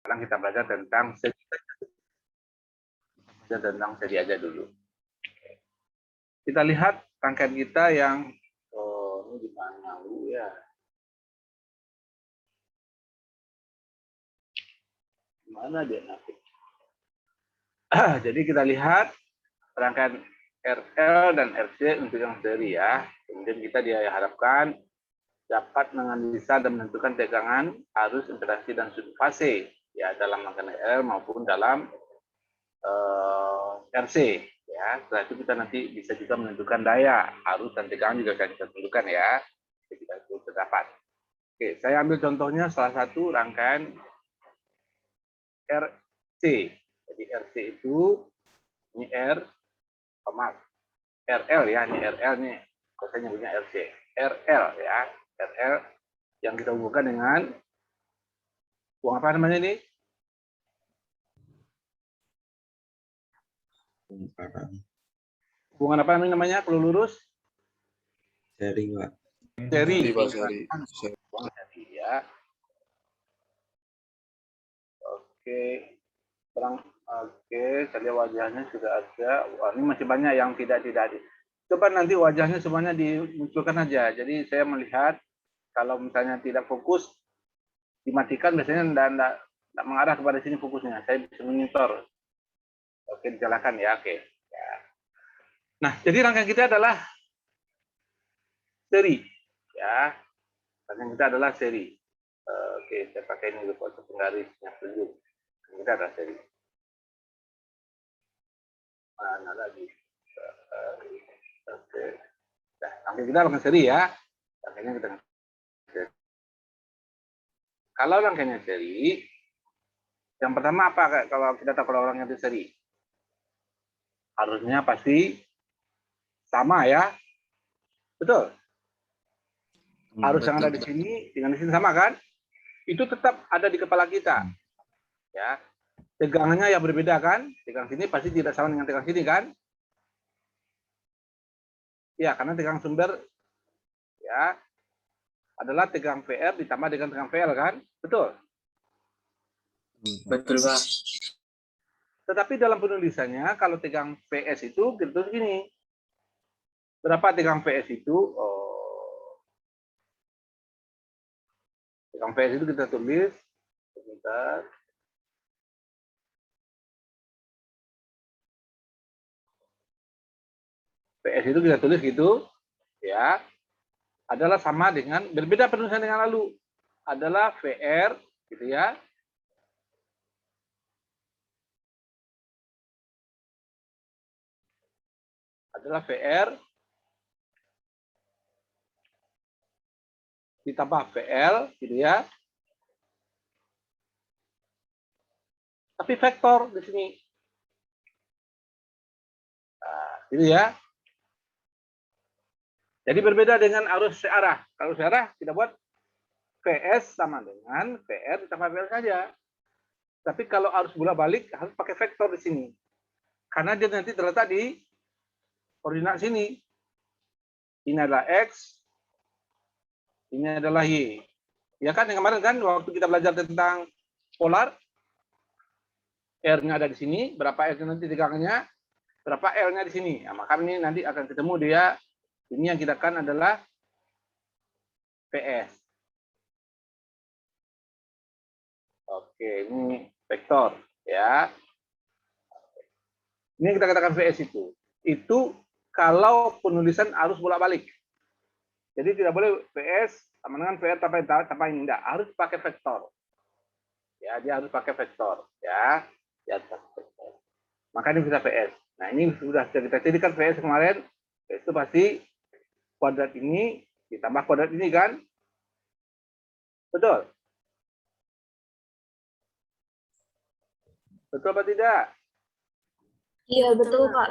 Sekarang kita belajar tentang segi aja dulu. Kita lihat rangkaian kita yang ini di mana ya? Mana dia nanti? Jadi kita lihat rangkaian RL dan RC untuk yang seri ya. Kemudian kita diharapkan dapat menganalisa dan menentukan tegangan, arus, interaksi, dan sudut fase ya dalam rangkaian RL maupun dalam RC ya. Setelah itu kita nanti bisa juga menentukan daya, arus, dan tegangan juga akan kita tentukan ya. Kita itu terdapat. Oke, saya ambil contohnya salah satu rangkaian RC. Jadi RC itu ini RL ya, ini RL nih. Saya nyebutnya RC. RL ya, RL yang kita hubungkan dengan uang apa namanya ini? Hubungan apa namanya kalau lurus? Seri, Pak. Seri. Seri. Ya. Oke. Oke, saya lihat wajahnya sudah ada. Wah, ini masih banyak yang tidak. Coba nanti wajahnya semuanya dimunculkan aja. Jadi saya melihat kalau misalnya tidak fokus dimatikan biasanya tidak mengarah kepada sini fokusnya. Saya bisa monitor. Oke, dijalankan ya. Oke. Ya. Nah, jadi rangkaian kita adalah seri. Ya. Rangkaian kita adalah seri. Oke, saya pakai ini dulu untuk penggarisnya dulu. Kita adalah seri. Mana lagi? Oke. Nah, rangkaian kita rangkaian seri ya. Rangkaiannya kita seri. Kalau rangkaiannya seri, yang pertama apa kalau kita tahu kalau orangnya itu seri? Harusnya pasti sama ya. Betul? Arus yang ada di sini dengan di sini sama kan? Itu tetap ada di kepala kita. Ya. Tegangannya yang berbeda kan? Tegang sini pasti tidak sama dengan tegang sini kan? Ya, karena tegang sumber ya adalah tegang VR ditambah dengan tegang VL kan? Betul? Betul, Pak. Tetapi dalam penulisannya kalau tegang PS itu kita tulis gini. Berapa tegang PS itu? Tegang PS itu kita tulis sebentar. PS itu kita tulis gitu ya. Adalah sama dengan berbeda penulisan dengan lalu. Adalah VR gitu ya. Adalah VR ditambah VL gitu ya. Tapi vektor di sini. Nah, gitu ya. Jadi berbeda dengan arus searah. Kalau searah kita buat VS sama dengan VR ditambah VL saja. Tapi kalau arus bola balik harus pakai vektor di sini. Karena dia nanti terletak di koordinat sini. Ini adalah X, ini adalah Y. Ya kan yang kemarin kan waktu kita belajar tentang polar, R-nya ada di sini, berapa R-nya nanti tegangannya, berapa L-nya di sini. Nah, maka ini nanti akan ketemu dia, ini yang kita kan adalah PS. Oke, ini vektor ya. Ini yang kita katakan VS itu. Itu kalau penulisan arus bolak-balik. Jadi tidak boleh VS sama dengan VR tanpa ini, enggak, harus pakai vektor. Ya, dia harus pakai vektor ya. Di atas vektor. Makanya bisa VS. Nah, ini sudah kita jadikan VS kemarin. VS itu pasti kuadrat ini ditambah kuadrat ini kan? Betul? Betul apa tidak? Iya, betul, Pak.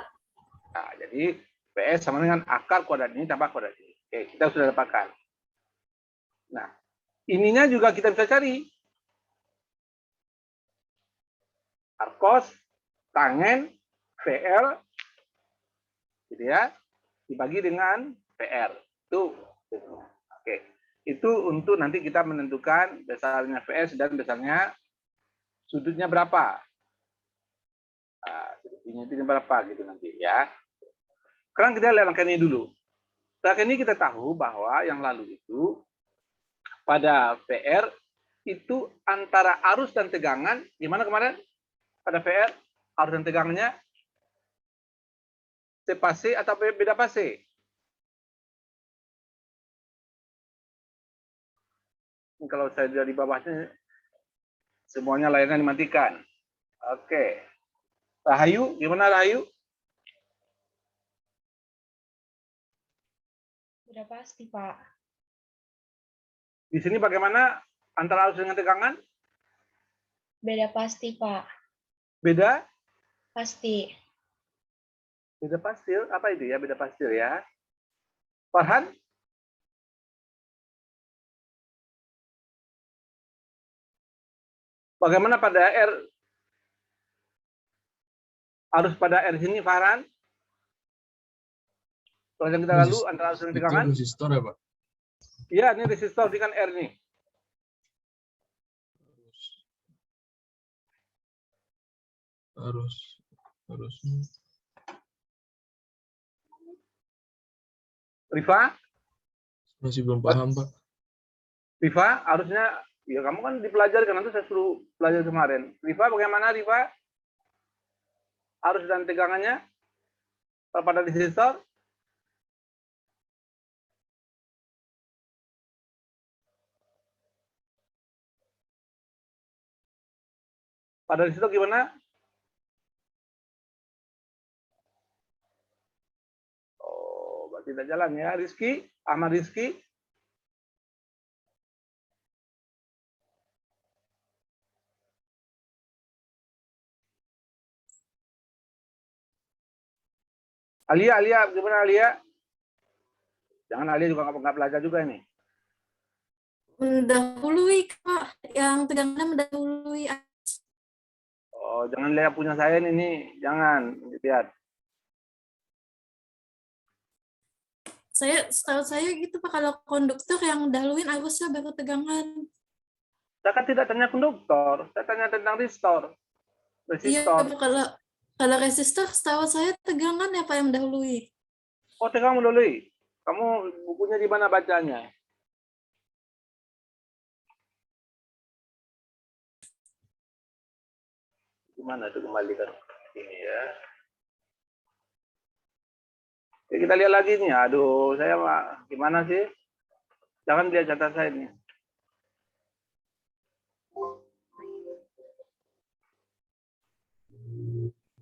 Nah, jadi PS sama dengan akar kuadrat ini tambah kuadrat ini. Oke, kita sudah dapatkan. Nah, ininya juga kita bisa cari. Arkos, tangen, VL, gitu ya, dibagi dengan PR. Itu, oke. Itu untuk nanti kita menentukan besarnya VS dan besarnya sudutnya berapa. Nah, sudutnya itu berapa gitu nanti ya. Sekarang kita lihat langkah ini dulu. Langkah ini kita tahu bahwa yang lalu itu pada PR itu antara arus dan tegangan, gimana kemarin? Pada PR, arus dan tegangannya sepase atau beda fase? Kalau saya dari bawahnya, semuanya layarnya dimatikan. Oke. Rahayu, gimana Rahayu? Udah pasti, Pak. Di sini bagaimana antara arus dengan tegangan? Beda pasti, Pak. Beda? Pasti. Beda pastil. Apa itu ya? Beda pastil ya. Farhan? Bagaimana pada R? Arus pada R sini, Farhan? Kalau yang kita lalu antara arus dan tegangan? Itu resistor ya, Pak? Iya, ini resistor, ini kan R nih. Harus. Rifa? Masih belum paham, Pak. Rifa, harusnya, ya kamu kan dipelajari, kan nanti saya suruh belajar kemarin. Rifa, bagaimana Rifa? Arus dan tegangannya? Kalau pada resistor? Pada resistor gimana? Oh, berarti tidak jalan ya. Rizky, Ahmad Rizky. Alia, gimana Alia? Jangan Alia juga nggak belajar juga ini. Mendahului, Kak. Yang tegangannya mendahului. Oh, jangan lihat punya saya ini, jangan lihat. Setahu saya gitu, Pak. Kalau konduktor yang dahuluin arusnya baru tegangan. Saya kan tidak tanya konduktor, saya tanya tentang resistor. Iya, Pak. Kalau resistor, setahu saya tegangan ya, Pak, yang mendahului. Oh, tegang mendahului. Kamu bukunya di mana bacanya? Gimana itu kembalikan ini ya? Oke, kita lihat lagi nih. Aduh, saya gimana sih? Jangan lihat catatan saya ini.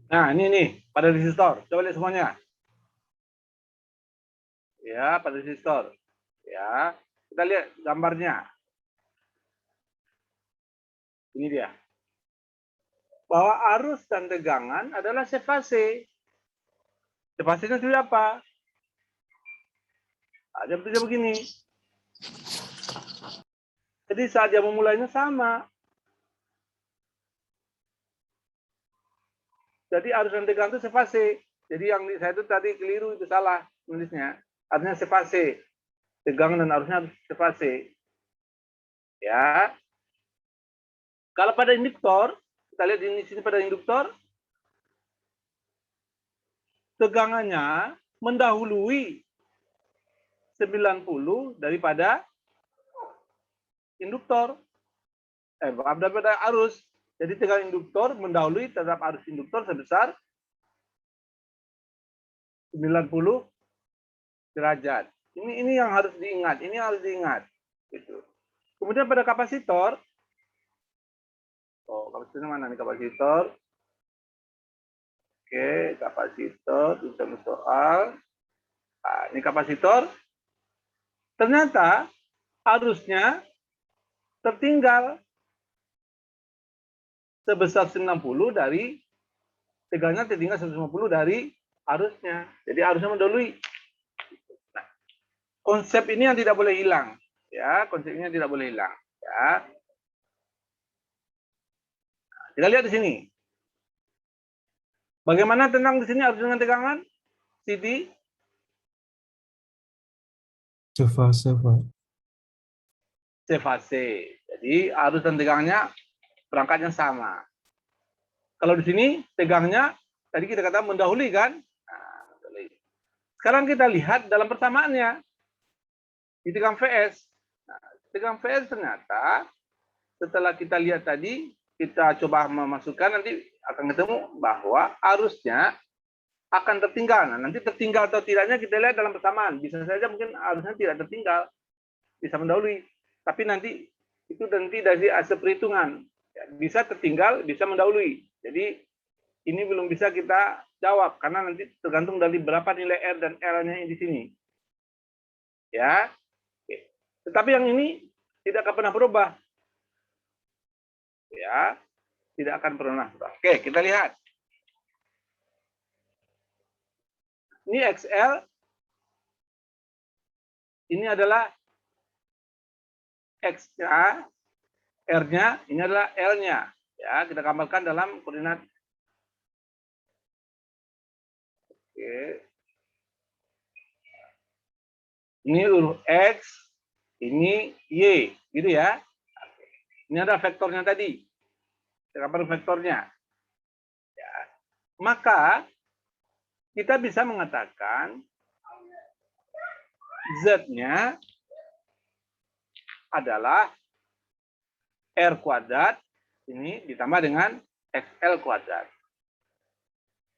Nah, ini nih pada resistor. Coba lihat semuanya. Ya, pada resistor. Ya, kita lihat gambarnya. Ini dia. Bahwa arus dan tegangan adalah sefase. Sefasenya itu apa? Ada bentuknya begini. Jadi saat dia memulainya sama. Jadi arus dan tegangan itu sefase. Jadi yang saya itu tadi keliru, itu salah nulisnya. Artinya sefase. Tegangan dan arusnya harus sefase. Ya. Kalau pada induktor, kita lihat di sini pada induktor, tegangannya mendahului 90 daripada induktor. Daripada arus. Jadi tegangan induktor mendahului terhadap arus induktor sebesar 90 derajat. Ini yang harus diingat. Ini harus diingat. Gitu. Kemudian pada kapasitor, kapasitornya mana nih kapasitor? Oke, kapasitor itu soal. Nah, ini kapasitor. Ternyata arusnya tertinggal sebesar 90 dari tegangannya tertinggal 150 dari arusnya. Jadi arusnya mendahului. Nah, konsep ini yang tidak boleh hilang. Ya, konsepnya tidak boleh hilang. Ya. Nah, kita lihat di sini. Bagaimana tentang di sini arus dengan tegangan? Siti? Sefase, Pak. Sefase. Jadi arus dan tegangannya perangkat yang sama. Kalau di sini tegangnya, tadi kita kata mendahului kan? Nah, sekarang kita lihat dalam persamaannya. Di tegang VS. Nah, tegang VS ternyata setelah kita lihat tadi, kita coba memasukkan, nanti akan ketemu bahwa arusnya akan tertinggal. Nah, nanti tertinggal atau tidaknya kita lihat dalam persamaan. Bisa saja mungkin arusnya tidak tertinggal, bisa mendahului. Tapi nanti itu nanti dari hasil perhitungan. Ya, bisa tertinggal, bisa mendahului. Jadi ini belum bisa kita jawab karena nanti tergantung dari berapa nilai R dan L-nya di sini. Ya. Oke. Tetapi yang ini tidak akan pernah berubah. Ya, tidak akan pernah berubah. Oke, kita lihat. Ini XL. Ini adalah X-nya, R-nya, ini adalah L-nya. Ya, kita gambarkan dalam koordinat. Oke. Ini huruf X, ini Y, gitu ya. Ini ada vektornya tadi. Kita gambar vektornya. Ya. Maka kita bisa mengatakan Z-nya adalah R kuadrat ini ditambah dengan XL kuadrat.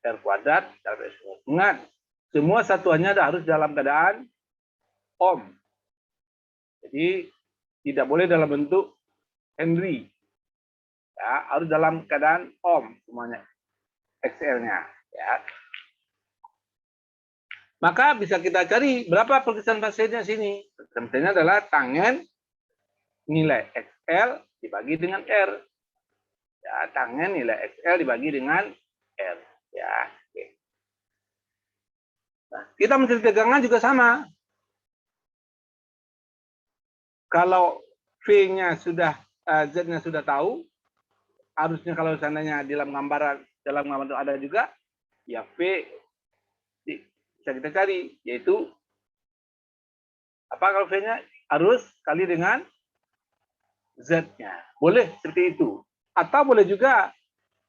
R kuadrat dalam ingat, semua satuannya harus dalam keadaan ohm. Jadi tidak boleh dalam bentuk Henry. Ya, harus dalam keadaan ohm semuanya XL-nya, ya. Maka bisa kita cari berapa pergerakan fasenya sini. Pergerakan fasenya adalah tangen nilai XL dibagi dengan R. Ya, tangen nilai XL dibagi dengan R. Ya, oke. Nah, kita mencari tegangan juga sama. Kalau V-nya sudah, Z-nya sudah tahu, harusnya kalau seandainya dalam gambar itu ada juga, ya V bisa kita cari, yaitu apa kalau V-nya arus kali dengan Z-nya. Boleh seperti itu. Atau boleh juga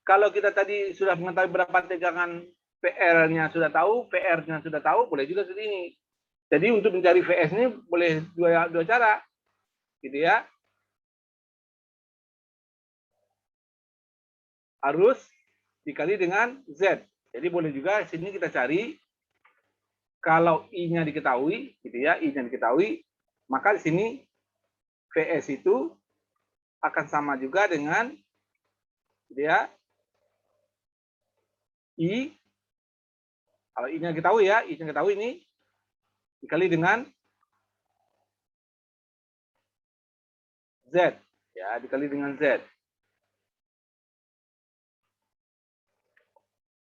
kalau kita tadi sudah mengetahui berapa tegangan PR-nya sudah tahu, PR-nya sudah tahu, boleh juga seperti ini. Jadi untuk mencari VS ini boleh dua cara. Gitu ya. Arus dikali dengan Z. Jadi boleh juga sini kita cari kalau I-nya diketahui, gitu ya, I-nya diketahui, maka di sini VS itu akan sama juga dengan, gitu ya, I. Kalau I-nya diketahui ya, I-nya diketahui ini dikali dengan Z, ya, dikali dengan Z.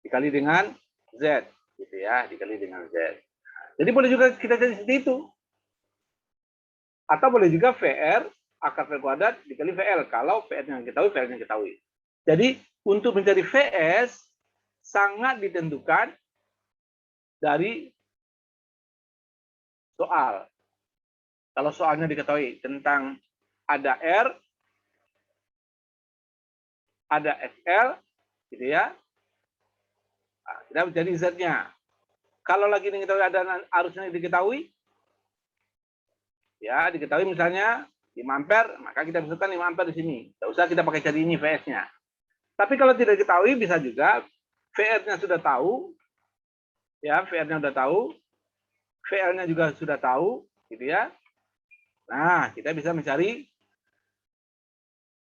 Dikali dengan Z, gitu ya, dikali dengan Z. Jadi boleh juga kita cari seperti itu. Atau boleh juga VR akar V kuadrat dikali VL. Kalau VR-nya diketahui, VR-nya diketahui. Jadi untuk mencari VS sangat ditentukan dari soal. Kalau soalnya diketahui tentang ada R, ada XL, gitu ya. Nah, kita mencari Z-nya. Kalau lagi diketahui ada arusnya diketahui, ya diketahui misalnya 5 ampere, maka kita masukkan 5 ampere di sini. Tidak usah kita pakai cari ini VS-nya. Tapi kalau tidak diketahui bisa juga VR-nya sudah tahu, ya VR-nya sudah tahu, VL-nya juga sudah tahu, gitu ya. Nah, kita bisa mencari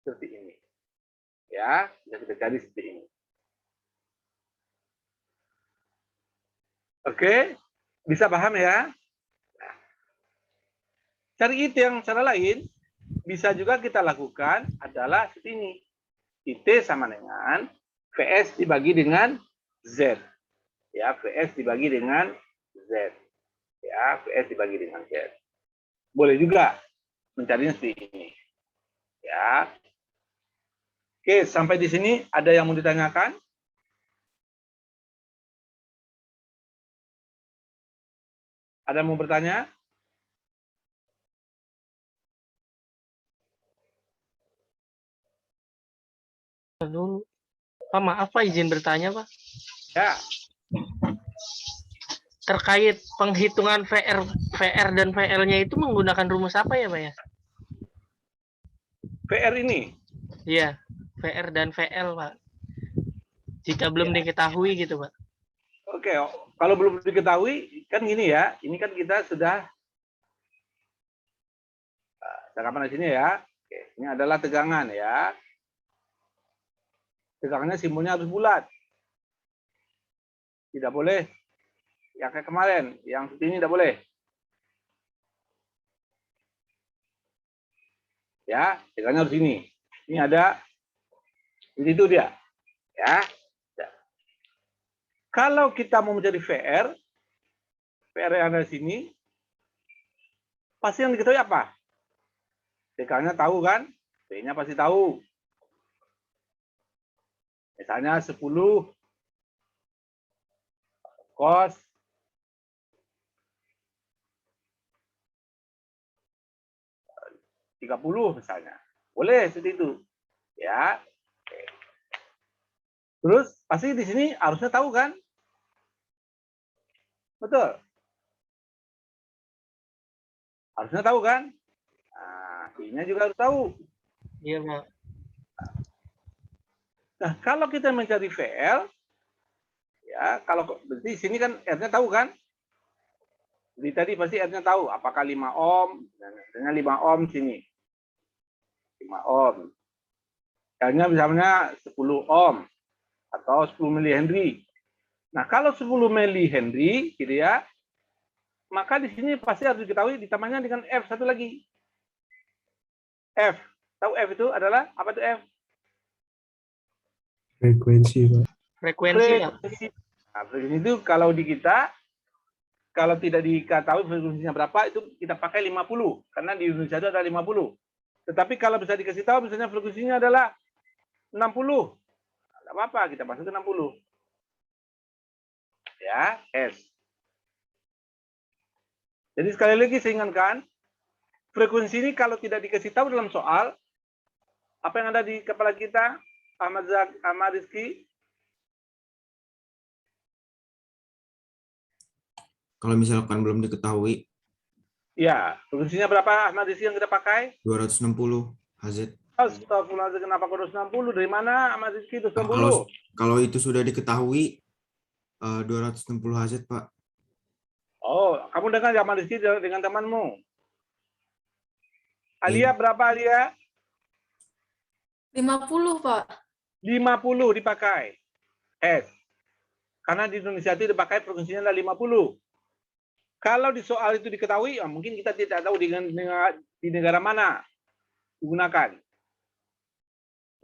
seperti ini. Ya, bisa kita cari seperti ini. Oke, bisa paham ya? Nah, cari IT yang cara lain, bisa juga kita lakukan adalah seperti ini. IT sama dengan VS dibagi dengan Z. Ya, VS dibagi dengan Z. Ya, VS dibagi dengan Z. Boleh juga mencarinya seperti ini. Ya. Oke, sampai di sini ada yang mau ditanyakan? Ada yang mau bertanya? Dulu. Pak, maaf Pak, izin bertanya Pak. Ya, Terkait penghitungan VR dan VL-nya itu menggunakan rumus apa ya Pak ya? VR ini. Iya, VR dan VL Pak. Jika belum diketahui gitu Pak. Oke, kalau belum diketahui, kan gini ya. Ini kan kita sudah rekaman di sini ya. Oke, ini adalah tegangan ya. Tegangannya simbolnya harus bulat. Tidak boleh yang kayak kemarin, yang seperti ini tidak boleh. Ya, tegangannya harus ini. Ini ada, itu dia. Ya. Kalau kita mau mencari VR yang ada di sini, pasti yang diketahui apa? Tegangannya tahu kan? P-nya pasti tahu. Misalnya 10 cos 30 misalnya. Boleh seperti itu. Ya. Oke. Terus pasti di sini harusnya tahu kan? Betul. Harusnya tahu kan? Nah, I-nya juga harus tahu. Iya Pak. Nah, kalau kita mencari VL, ya, kalau berarti di sini kan R-nya tahu kan? Jadi tadi pasti R-nya tahu apakah 5 ohm, dengan 5 ohm sini. 5 ohm. R-nya misalnya 10 ohm atau 10 mili-Henry. Nah, kalau 10 mili-Henry gitu ya, maka di sini pasti harus diketahui ditambahnya dengan F satu lagi. F. Tahu F itu adalah apa itu F? Frekuensi, Pak. Frekuensi Pak. Frekuensi. Nah, frekuensi itu kalau di kita, kalau tidak diketahui frekuensinya berapa, itu kita pakai 50. Karena di Indonesia itu ada 50. Tetapi kalau bisa dikasih tahu, misalnya frekuensinya adalah 60. Tidak apa-apa, kita masuk ke 60. Ya, S. Jadi sekali lagi saya ingatkan, frekuensi ini kalau tidak dikasih tahu dalam soal, apa yang ada di kepala kita, Ahmad Rizky? Kalau misalkan belum diketahui, Ya, frekuensinya berapa Ahmad Rizky yang kita pakai? 260 Hz. Astagfirullahaladzim, kenapa 260? Dari mana Ahmad Rizky 260? Kalau itu sudah diketahui, 260 Hz, Pak. Oh, kamu dengar Ahmad Rizky dengan temanmu. Alia berapa Alia? 50, Pak. 50 dipakai. S. Karena di Indonesia itu dipakai frekuensinya adalah 50. Kalau di soal itu diketahui, ya mungkin kita tidak tahu di negara mana digunakan.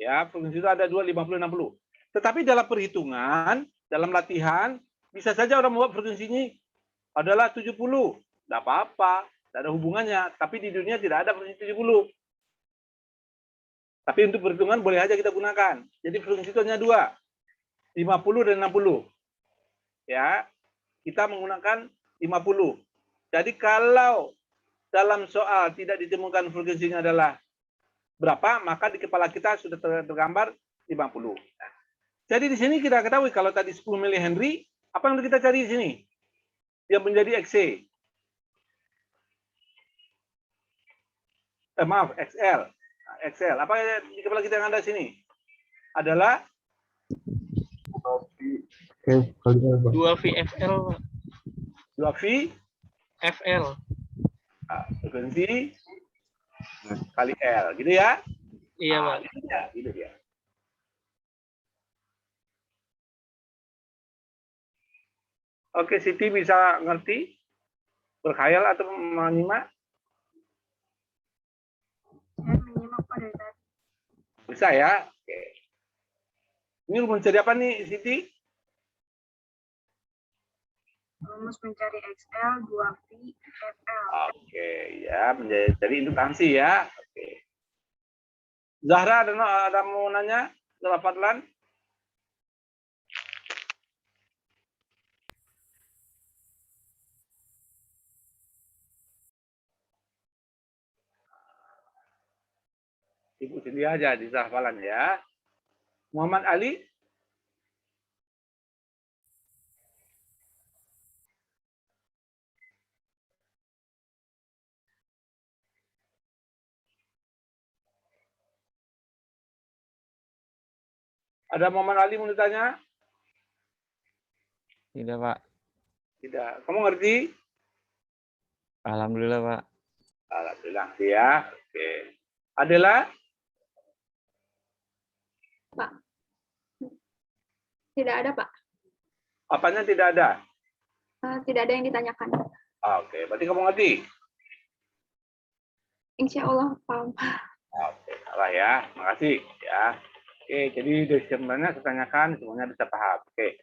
Ya, frekuensi itu ada 2, 50, 60. Tetapi dalam perhitungan, dalam latihan, bisa saja orang membuat frekuensinya adalah 70. Tidak apa-apa, tidak ada hubungannya. Tapi di dunia tidak ada frekuensi 70. Tapi untuk perhitungan boleh aja kita gunakan. Jadi frekuensi itu hanya 2, 50 dan 60. Ya, kita menggunakan 50. Jadi kalau dalam soal tidak ditemukan frekuensinya adalah berapa, maka di kepala kita sudah tergambar 50. Nah, jadi di sini kita ketahui kalau tadi 10 mili-Henry, apa yang kita cari di sini? Yang menjadi XC. Maaf, XL. Nah, XL. Apa di kepala kita yang ada di sini? Adalah 2 VFL Pak. 2V FL. frekuensi kali L, gitu ya? Iya Pak. Gitu ya. Oke, Siti bisa ngerti? Berkhayal atau menyimak? Bisa ya? Oke. Ini rumus mencari apa nih, Siti? Rumus mencari XL, 2V, FL. Oke, ya, menjadi indukansi ya. Oke. Zahra ada mau nanya? Zahra Fadlan? Ibu sendiri aja di Zahra Fadlan ya. Muhammad Ali? Ada Muhammad Ali mau ditanya? Tidak, Pak. Tidak. Kamu ngerti? Alhamdulillah, Pak. Alhamdulillah ya. Oke. Adela? Tidak ada, Pak. Apanya tidak ada? Tidak ada yang ditanyakan. Oke, berarti kamu ngerti? Insya Allah paham. Oke, salah ya. Makasih ya. Oke, jadi dari sebenarnya saya tanyakan semuanya bisa paham. Oke.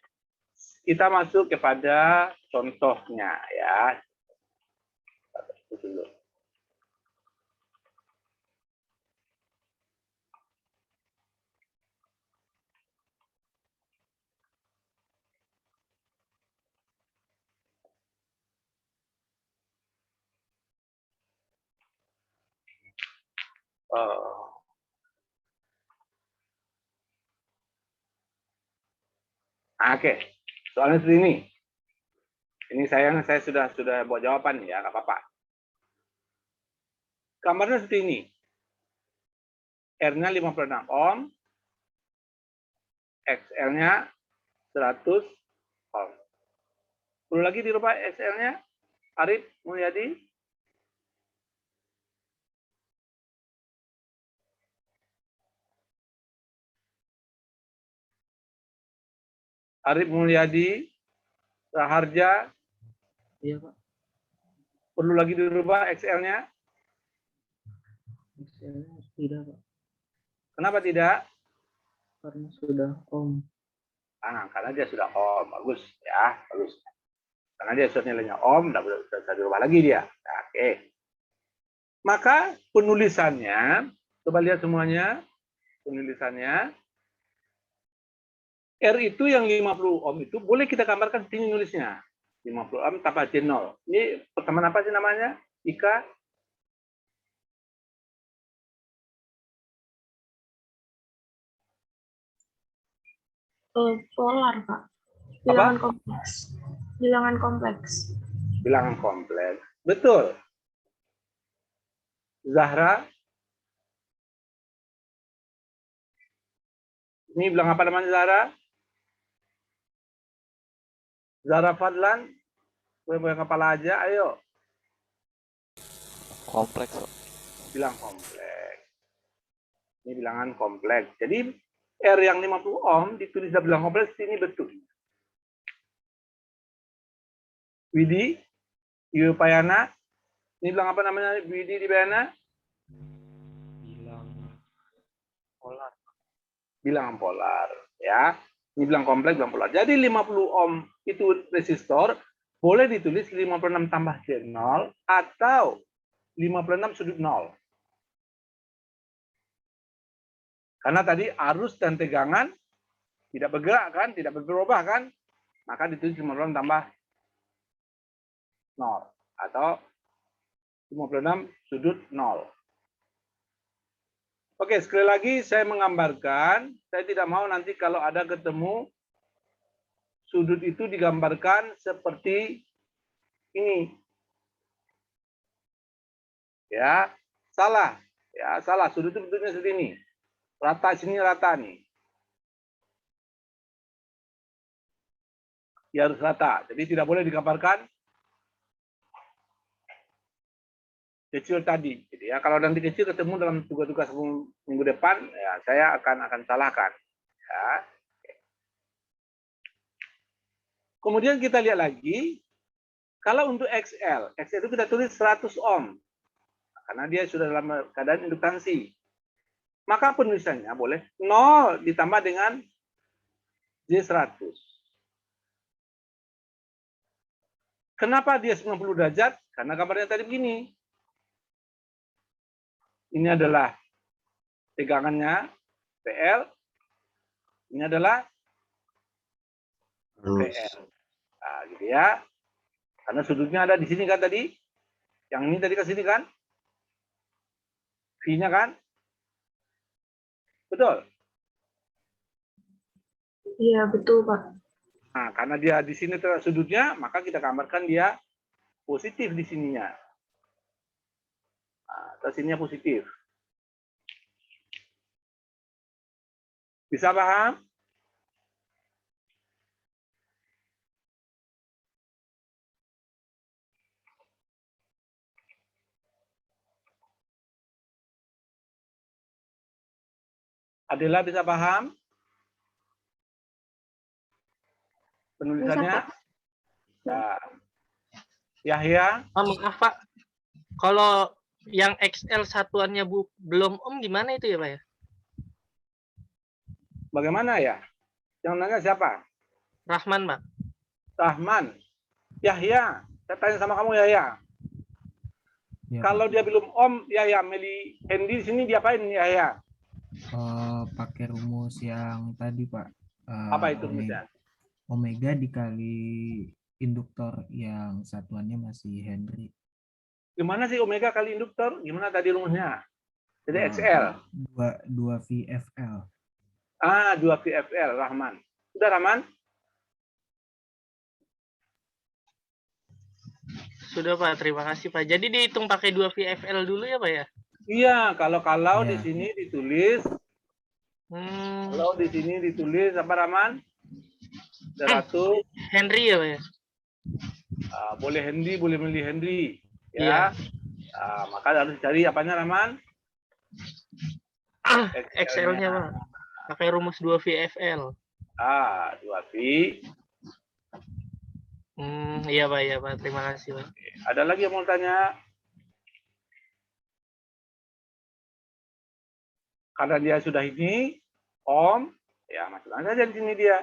Kita masuk kepada contohnya ya. Itu dulu. Oke, soalnya seperti ini. Ini saya sudah buat jawaban ya, nggak apa-apa. Gambarnya seperti ini. R-nya 56 ohm, XL-nya 100 ohm. Perlu lagi dirubah XL-nya, Arif Mulyadi? Arif Mulyadi, Raharja, Iya, Pak. perlu lagi dirubah XL-nya? Tidak, Pak. Kenapa tidak? Karena sudah Om. Karena dia sudah ohm, bagus ya, bagus. Karena dia sudah nilainya ohm, tidak bisa dirubah lagi dia. Nah, oke. Maka penulisannya, coba lihat semuanya, penulisannya, R itu yang 50 ohm itu boleh kita gambarkan sini nulisnya. 50 ohm tambah J0. Ini pertemuan apa sih namanya? Ika? Polar, Pak. Bilangan kompleks. Bilangan kompleks. Bilangan kompleks. Betul. Zahra? Ini bilang apa namanya Zahra? Zahra Fadlan? Boleh kepala aja, ayo. Kompleks, Pak. Bilang kompleks. Ini bilangan kompleks. Jadi R yang 50 ohm ditulis dalam bilangan kompleks ini betul. Widi, Yupayana, ini bilang apa namanya Widi di Bayana? Bilang polar. Bilangan polar, ya. Ini bilang kompleks, bilang polar. Jadi 50 ohm itu resistor, boleh ditulis 56 tambah J0 atau 56 sudut 0. Karena tadi arus dan tegangan tidak bergerak kan, tidak berubah kan, maka ditulis 56 tambah 0 atau 56 sudut 0. Oke, sekali lagi saya menggambarkan, saya tidak mau nanti kalau ada ketemu sudut itu digambarkan seperti ini. Ya, salah. Ya, salah. Sudut itu bentuknya seperti ini. Rata sini, rata nih. Ya harus rata. Jadi tidak boleh digambarkan kecil tadi. Gitu ya. Kalau nanti kecil ketemu dalam tugas-tugas minggu depan, ya saya akan salahkan. Ya. Kemudian kita lihat lagi, kalau untuk XL itu kita tulis 100 ohm. Karena dia sudah dalam keadaan induktansi. Maka penulisannya boleh 0 ditambah dengan J100. Kenapa dia 90 derajat? Karena gambarnya tadi begini. Ini adalah tegangannya PL. Ini adalah PL. Nah, gitu ya. Karena sudutnya ada di sini kan tadi. Yang ini tadi ke sini kan? V-nya kan? Betul. Iya, betul, Pak. Nah, karena dia di sini terhadap sudutnya, maka kita gambarkan dia positif di sininya. Nah, terus sininya positif. Bisa paham? Adela bisa paham? Penulisannya? Pak. Nah, Yahya? Maaf Pak, kalau yang XL satuannya belum Om gimana itu ya Pak ya? Bagaimana ya? Yang nanya siapa? Rahman Pak. Rahman. Yahya. Saya tanya sama kamu Yahya. Ya, Kalau dia belum Om, Yahya milih Hendy di sini diapain Yahya? pakai rumus yang tadi Pak. Apa itu rumusnya? Omega dikali induktor yang satuannya masih Henry. Gimana sih omega kali induktor? Gimana tadi rumusnya? Jadi Eh, XL. 2 VFL. 2 VFL, Rahman. Sudah, Rahman? Sudah Pak, terima kasih Pak. Jadi dihitung pakai 2 VFL dulu ya Pak ya? Iya, kalau di Iya. sini ditulis, kalau di sini ditulis apa Rahman? 100. Henry ya Pak ya? Boleh Hendy, boleh milih Hendy. Iya. Ya. Maka harus cari apanya Rahman? XL-nya Pak. Pakai rumus 2 VFL. 2 V. Iya Pak, terima kasih Pak. Ada lagi yang mau tanya? Karena dia sudah ini, Om, ya masukkan saja di sini dia.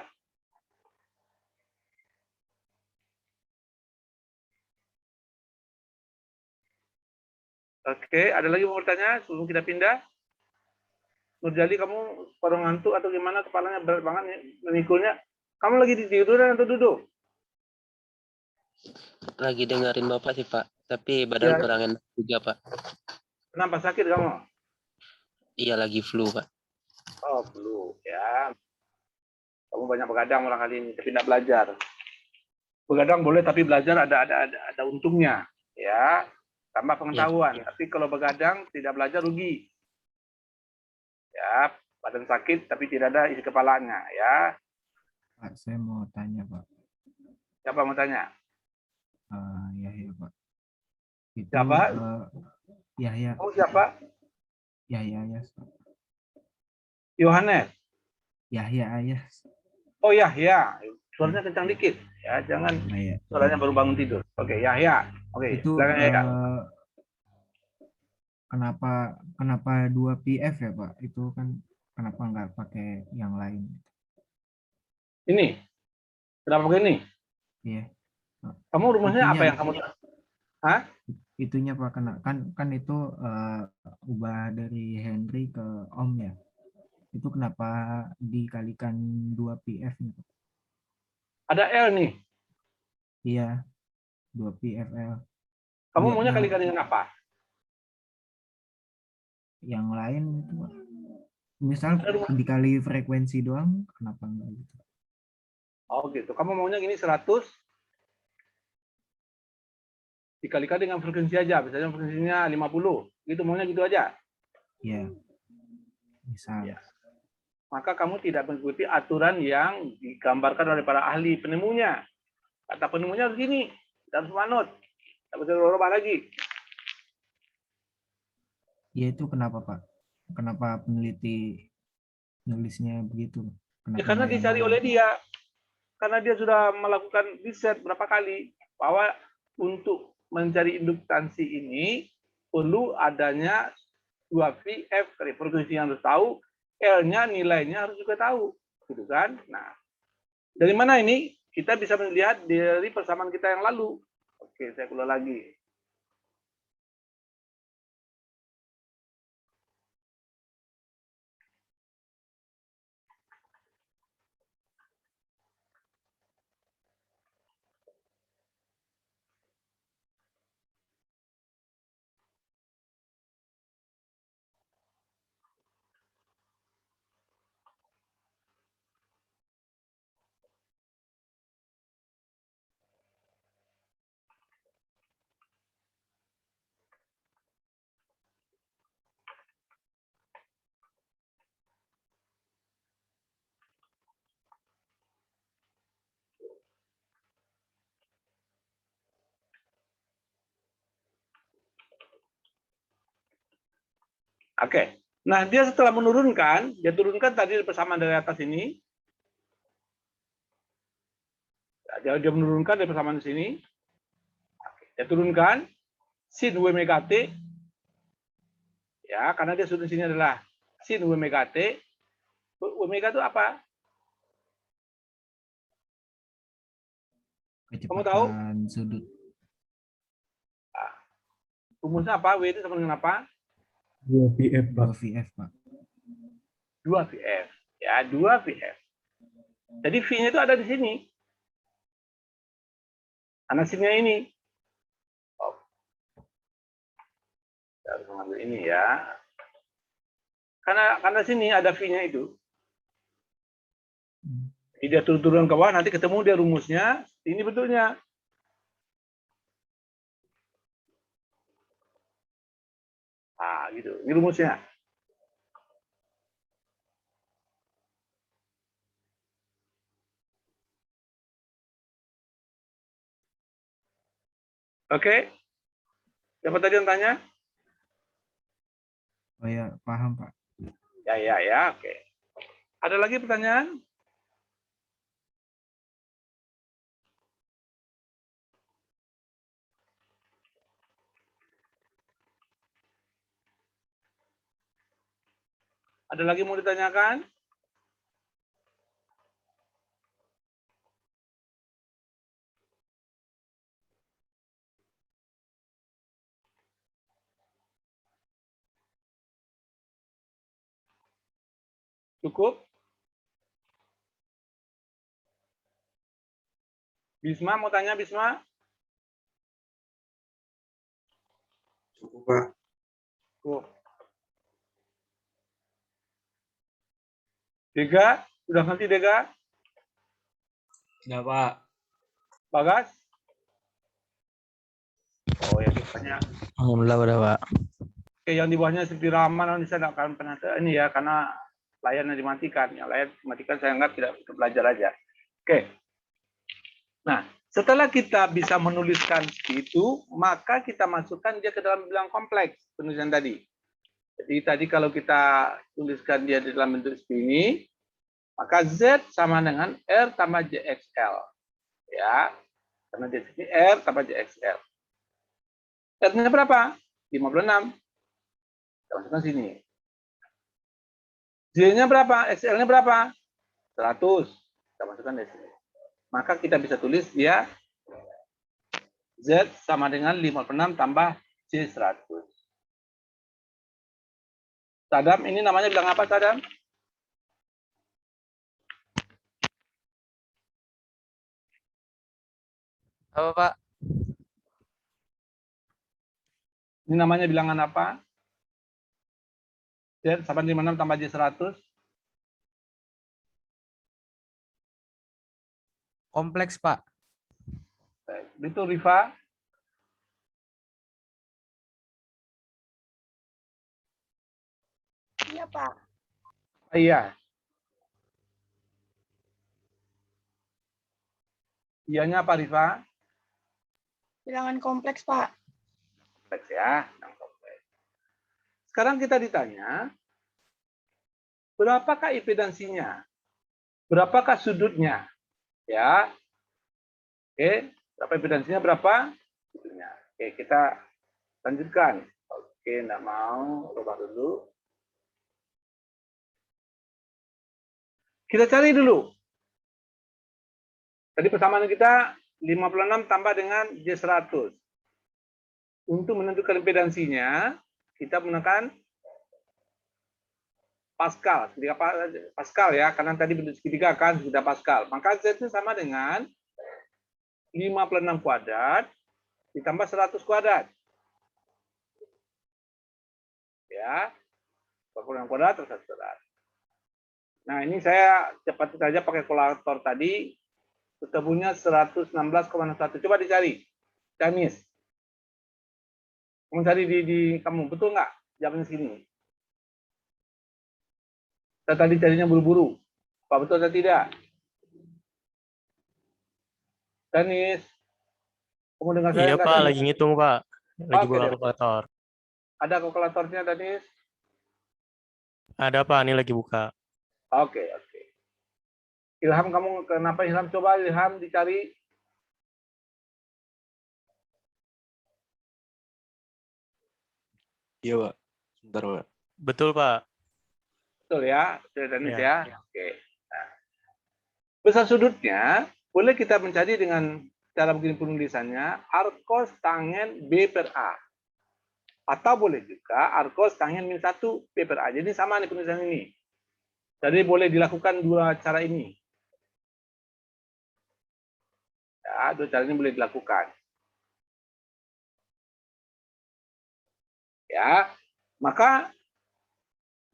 Oke, ada lagi mau bertanya sebelum kita pindah? Nurjali, kamu pada ngantuk atau gimana? Kepalanya berat banget nih, memikulnya. Kamu lagi tiduran atau duduk? Lagi dengerin Bapak sih Pak, tapi badan Ya. kurang enak juga Pak. Kenapa sakit kamu? Iya lagi flu Pak. Oh, flu ya. Kamu banyak begadang orang kali ini, tapi tidak belajar. Begadang boleh, tapi belajar ada untungnya, ya. Tambah pengetahuan. Tapi kalau begadang tidak belajar rugi. Ya, badan sakit tapi tidak ada isi kepalanya, ya. Pak, saya mau tanya Pak. Siapa mau tanya? Yahya Pak. Itu, Siapa? Yahya. Oh, siapa? Yahya Ayas Pak. Yohanes. Yahya Ayas. Oh, Yahya. Suaranya kencang dikit. Ya, jangan Ya. suaranya baru bangun tidur. Oke, Yahya. Oke, Itu silakan Yahya. kenapa 2 PF ya Pak? Itu kan kenapa nggak pakai yang lain? Ini. Kenapa begini? Iya. Kamu rumusnya apa Itunya. yang kamu? Hah? Itunya Pak, kan itu ubah dari Henry ke Om ya. Itu kenapa dikalikan 2 PF nih Pak? Ada L nih. Iya. 2 PFL. Kamu Iya, maunya nah. kali-kali dengan apa? Yang lain itu Pak. Misal dikali frekuensi doang, kenapa enggak gitu? Oh, gitu. Kamu maunya gini 100 dikalikan dengan frekuensi aja. Misalnya frekuensinya 50. Gitu maunya gitu aja. Iya. Misal. Ya. Maka kamu tidak mengikuti aturan yang digambarkan oleh para ahli penemunya. Kata penemunya harus gini, harus manut. Tidak bisa berubah lagi. Ya itu kenapa Pak? Kenapa peneliti nulisnya begitu? Kenapa Ya karena nggak yang dicari lain? oleh dia. Karena dia sudah melakukan riset berapa kali bahwa untuk mencari induktansi ini perlu adanya 2 VF kali frekuensi yang harus tahu, L-nya nilainya harus juga tahu, gitu kan? Nah, dari mana ini? Kita bisa melihat dari persamaan kita yang lalu. Oke, saya ulang lagi. Oke. Nah, dia setelah menurunkan, dia turunkan tadi persamaan dari atas ini. Dia menurunkan dari persamaan sini. Dia turunkan sin W omega T. Ya, karena dia sudut sini adalah sin W omega T. Omega itu apa? Kecepatan sudut. Rumusnya apa? W itu sama dengan apa? 2 PF, Pak. 2 VF, Pak. 2 VF. Ya, 2 VF. Jadi V-nya itu ada di sini. Karena sinnya ini. Oh. Saya harus mengambil ini ya. Karena sini ada V-nya itu. Jadi dia turun ke bawah, nanti ketemu dia rumusnya. Ini betulnya. Ah, gitu. Ini rumusnya. Oke. Siapa tadi yang tanya? Oh ya, paham, Pak. Ya. Oke. Ada lagi pertanyaan? Ada lagi mau ditanyakan? Cukup? Bisma mau tanya, Bisma? Cukup, Pak. Cukup. Dega, udah ngerti Dega? Sudah, Pak. Bagas? Oh ya, banyak. Alhamdulillah udah, Pak. Oke, yang di bawahnya seperti Rahman, saya tidak akan pernah ini ya, karena layarnya dimatikan. Yang layar dimatikan saya anggap tidak belajar aja. Oke. Nah, setelah kita bisa menuliskan seperti itu, maka kita masukkan dia ke dalam bilang kompleks penulisan tadi. Jadi tadi kalau kita tuliskan dia di dalam bentuk seperti ini, maka Z sama dengan R tambah JXL. Ya, karena di sini R tambah JXL. R-nya berapa? 56. Kita masukkan sini. J-nya berapa? XL-nya berapa? 100. Kita masukkan di sini. Maka kita bisa tulis dia Z sama dengan 56 tambah J100. Sadam, ini namanya bilang apa, Sadam? Apa, Pak? Ini namanya bilangan apa? Z sama 56 tambah J100. Kompleks, Pak. Itu Rifa. Iya, Pak. Iya. Iyanya apa, Rifa? Bilangan kompleks, Pak. Kompleks ya. Sekarang kita ditanya, berapakah impedansinya? Berapakah sudutnya? Ya. Oke, berapa impedansinya, berapa sudutnya? Oke, kita lanjutkan. Oke, enggak mau, coba dulu. Kita cari dulu. Tadi persamaan kita 56 tambah dengan J100. Untuk menentukan impedansinya, kita menggunakan Pascal. Pascal ya, karena tadi bentuk segitiga kan sudah Pascal. Maka Z itu sama dengan 56 kuadrat ditambah 100 kuadrat. Ya, 56 kuadrat terus 100 kuadrat. Nah, ini saya cepat saja pakai kalkulator tadi. Ketemunya 116,1. Coba dicari. Janis. Kamu cari di kamu. Betul nggak? Jawabannya segini. Saya tadi carinya buru-buru. Apa betul atau tidak? Janis. Kamu dengar saya? Iya, nggak, Pak, Janis? lagi ngitung, Pak. Lagi Oke, buka deh. kalkulator. Ada kalkulatornya, Janis? Ada Pak, ini lagi buka. Oke, oke. Ilham, kamu kenapa Ilham? Coba Ilham dicari. Iya, Pak. Sebentar, Pak. Betul Pak. Betul ya, Danis Ya. ya. Oke. Nah, besar sudutnya boleh kita mencari dengan cara begini penulisannya, arkos tangen B per A. Atau boleh juga arkos tangen min 1 B per A. Jadi sama nih penulisan ini. Jadi boleh dilakukan dua cara ini. Ya, dua cara ini boleh dilakukan. Ya, maka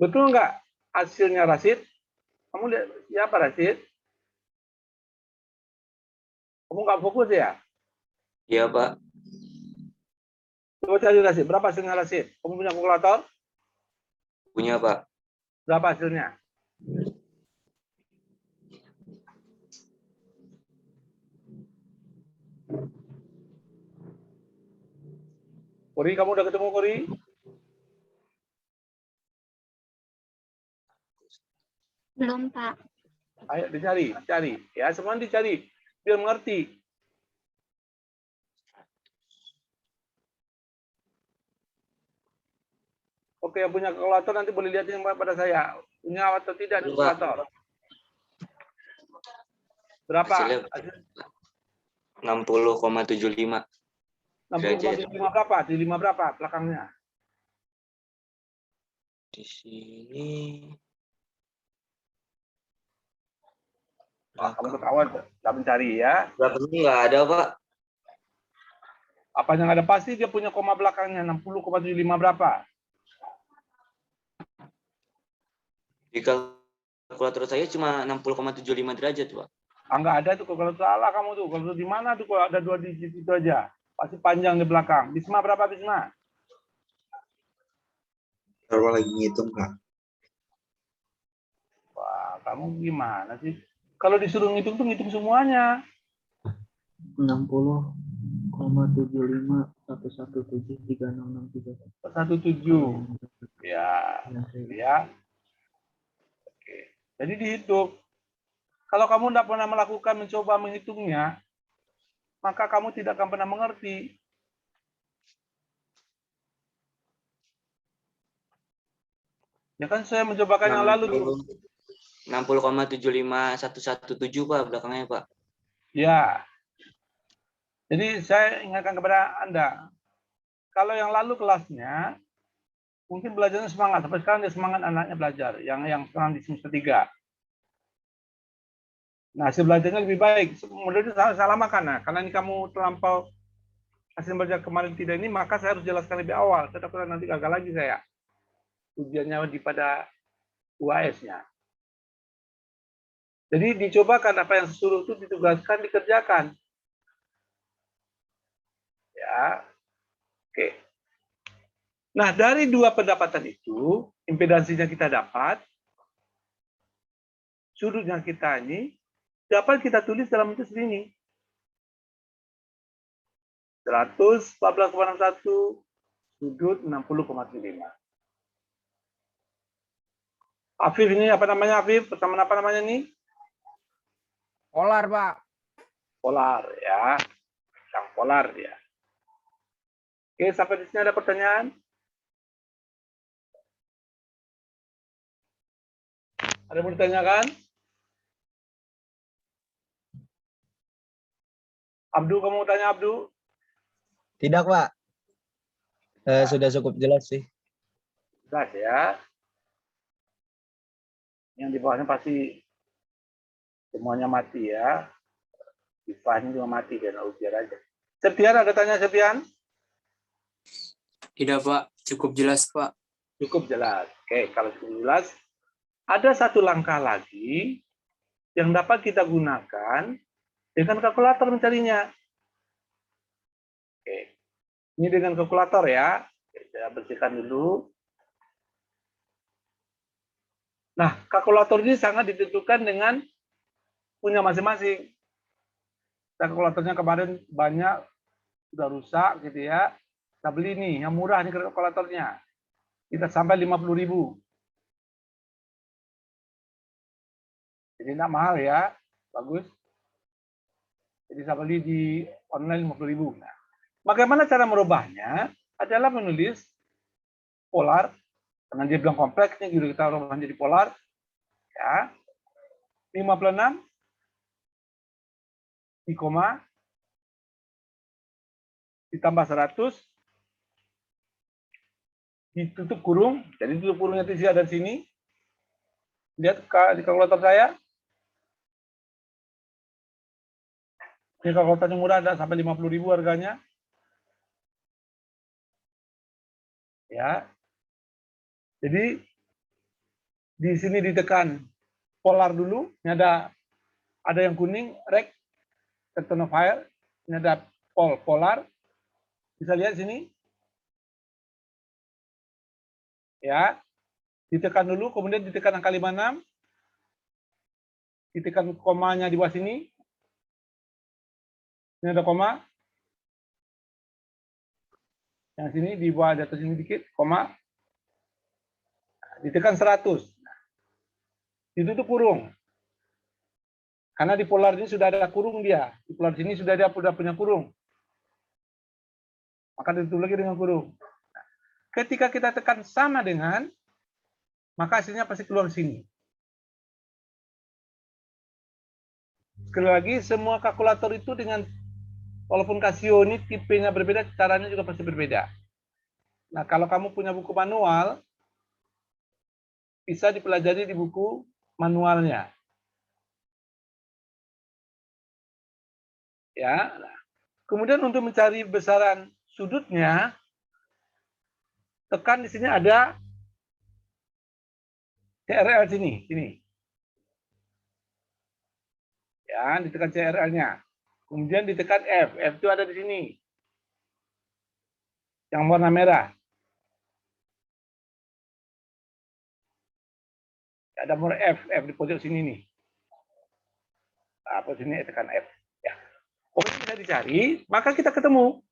betul nggak hasilnya Rasid? Kamu lihat siapa Rasid? Kamu nggak fokus ya? Iya, Pak. Coba cari Rasid. Berapa hasilnya Rasid? Kamu punya kalkulator? Punya, Pak. Berapa hasilnya? Kori, kamu udah ketemu Kori? Belum, Pak. Ayo dicari, cari. Ya, semua dicari. Biar mengerti. Oke, yang punya kalkulator nanti boleh lihat yang pada saya. Punya atau tidak nih kalkulator? Berapa? Hasilnya 60,75. 60,75 berapa? Di 5 berapa belakangnya? Di sini Wah, kamu ketahuan, nggak mencari ya. belakangnya nggak ada, Pak. Apa yang ada pasti dia punya koma belakangnya 60,75 berapa? Di kalkulator saya cuma 60,75 derajat, Pak. Enggak ada tuh kalau salah kamu tuh. Kalau di mana tuh kalau ada 2 digit itu aja. Pasti panjang di belakang. Bisma berapa Bisma? Kalau lagi ngitung, Kak. Wah, kamu gimana sih? Kalau disuruh ngitung tuh ngitung semuanya. 60,75 117 3663 17. Ya. Ya. Oke. Jadi dihitung. Kalau kamu tidak pernah melakukan mencoba menghitungnya, maka kamu tidak akan pernah mengerti. Ya kan saya mencobakan yang lalu tuh. 60,75117, Pak, belakangnya, Pak. Ya. Jadi saya ingatkan kepada Anda, kalau yang lalu kelasnya, mungkin belajarnya semangat. Sampai sekarang dia semangat anaknya belajar, yang sekarang di semester 3. Nah, hasil belajarnya lebih baik. Mudah itu salah makan. Nah, karena ini kamu terlampau hasil belajar kemarin tidak ini, maka saya harus jelaskan lebih awal. Saya takut nanti gagal lagi saya. Ujiannya pada UAS-nya. Jadi dicobakan apa yang disuruh itu ditugaskan, dikerjakan. Ya, oke. Nah, dari dua pendapatan itu, impedansinya kita dapat, sudutnya kita ini, dapat kita tulis dalam bentuk segini. 114,61, sudut 60,75. Afif ini apa namanya Afif? Pertama apa namanya ini? Polar, Pak. Polar ya. Yang polar dia. Oke, sampai di sini ada pertanyaan? Ada yang mau ditanyakan? Abdu, kamu mau tanya Abdu? Tidak, Pak. Sudah cukup jelas sih. Jelas ya. Yang di bawahnya pasti semuanya mati ya. Ifahnya juga mati karena ujian aja. Septian, ada tanya Septian? Tidak, Pak. Cukup jelas, Pak. Cukup jelas. Oke, kalau cukup jelas, ada satu langkah lagi yang dapat kita gunakan dengan kalkulator mencarinya. Oke, ini dengan kalkulator ya. Oke, saya bersihkan dulu. Nah, kalkulator ini sangat ditentukan dengan punya masing-masing. Kalkulatornya kemarin banyak sudah rusak gitu ya. Kita beli nih yang murah nih kalkulatornya. Kita sampai 50.000. Jadi tidak mahal ya, bagus. Jadi saya beli di online 50.000. Nah, bagaimana cara merubahnya? Adalah menulis polar, karena dia bilang kompleks, ini juga kita rubah jadi polar. Ya, 56 di koma ditambah 100 ditutup kurung, jadi tutup kurungnya di sini ada di sini. Lihat di kalkulator saya. Ini kalkulatornya murah, ada sampai 50.000 harganya. Ya. Jadi di sini ditekan polar dulu, ini ada yang kuning, rect, return of fire, ini ada polar. Bisa lihat sini. Ya. Ditekan dulu, kemudian ditekan angka 56. Ditekan komanya di bawah sini. Ini ada koma. Yang sini di bawah di atas ini dikit, koma. Ditekan 100. Ditutup kurung. Karena di polar ini sudah ada kurung dia. Di polar sini sudah punya kurung. Maka ditutup lagi dengan kurung. Ketika kita tekan sama dengan, maka hasilnya pasti keluar sini. Sekali lagi, semua kalkulator itu dengan, walaupun Casio ini tipenya berbeda, caranya juga pasti berbeda. Nah, kalau kamu punya buku manual, bisa dipelajari di buku manualnya. Ya. Kemudian untuk mencari besaran sudutnya, tekan di sini ada CRL sini. Ya, ditekan CRL-nya. Kemudian ditekan F. F itu ada di sini. Yang warna merah. Ada nomor F di pojok sini nih. Nah, pojok sini tekan F. Ya. Pokoknya bisa dicari, maka kita ketemu.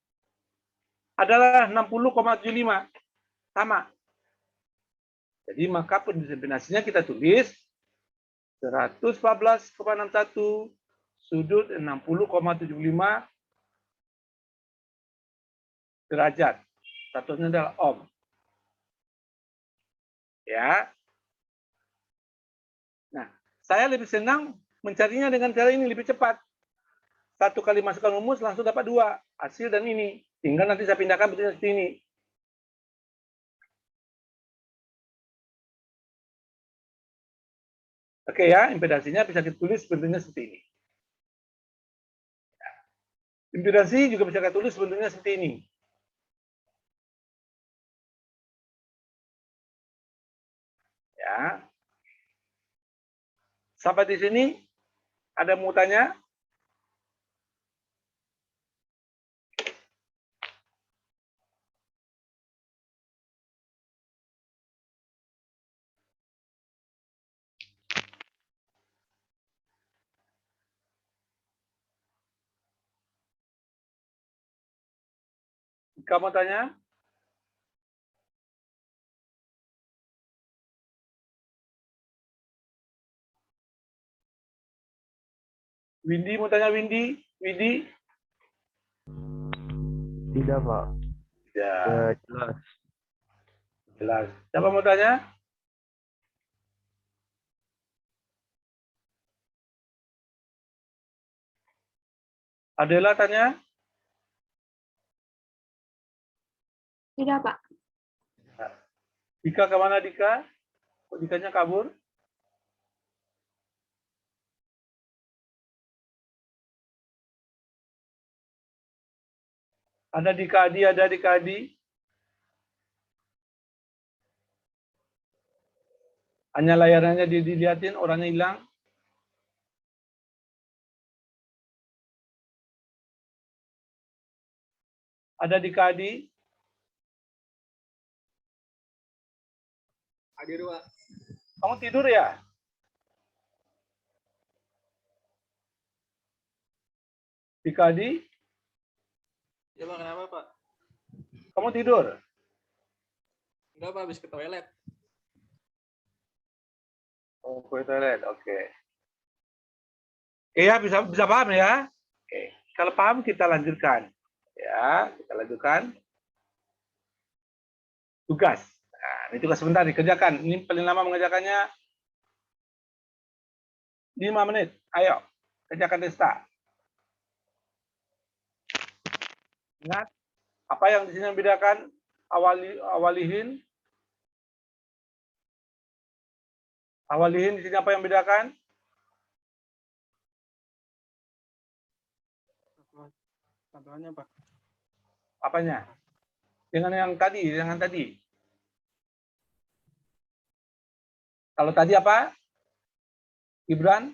Adalah 60,75. Sama. Jadi maka pendefinisinya kita tulis 114,61 sudut 60,75 derajat. Satunya adalah ohm. Ya. Nah, saya lebih senang mencarinya dengan cara ini, lebih cepat. 1 kali masukkan rumus langsung dapat 2 hasil dan ini. Tinggal nanti saya pindahkan bentuknya seperti ini. Oke ya, impedasinya bisa ditulis bentuknya seperti ini. Impedasi juga bisa kita tulis bentuknya seperti ini. Ya. Sampai di sini ada mau tanya? Kamu tanya? Windy mau tanya, Windy? Windy? Tidak, Pak. Ya. Jelas. Jelas. Siapa mau tanya? Adela tanya? Tidak, Pak. Dika kemana, Dika? Kok Dikanya kabur? Ada Dika Adi, ada Dika Adi. Hanya layarnya dilihatin, orangnya hilang. Ada Dika Adi. Hadir, Pak. Kamu tidur ya? Dika Adi? Ya, Pak, kenapa, Pak? Kamu tidur? Enggak, Pak, habis ke toilet. Oh, ke toilet, oke. Iya, bisa paham ya? Oke. Kalau paham kita lanjutkan. Ya, kita lanjutkan tugas. Nah, ini tugas sebentar dikerjakan. Ini paling lama mengerjakannya 5 menit. Ayo, kerjakan Desta. Ingat, apa yang di sini membedakan awalihin? Awalihin di sini apa yang membedakan? Contohnya, Pak. Apanya? Dengan tadi. Kalau tadi apa? Gibran?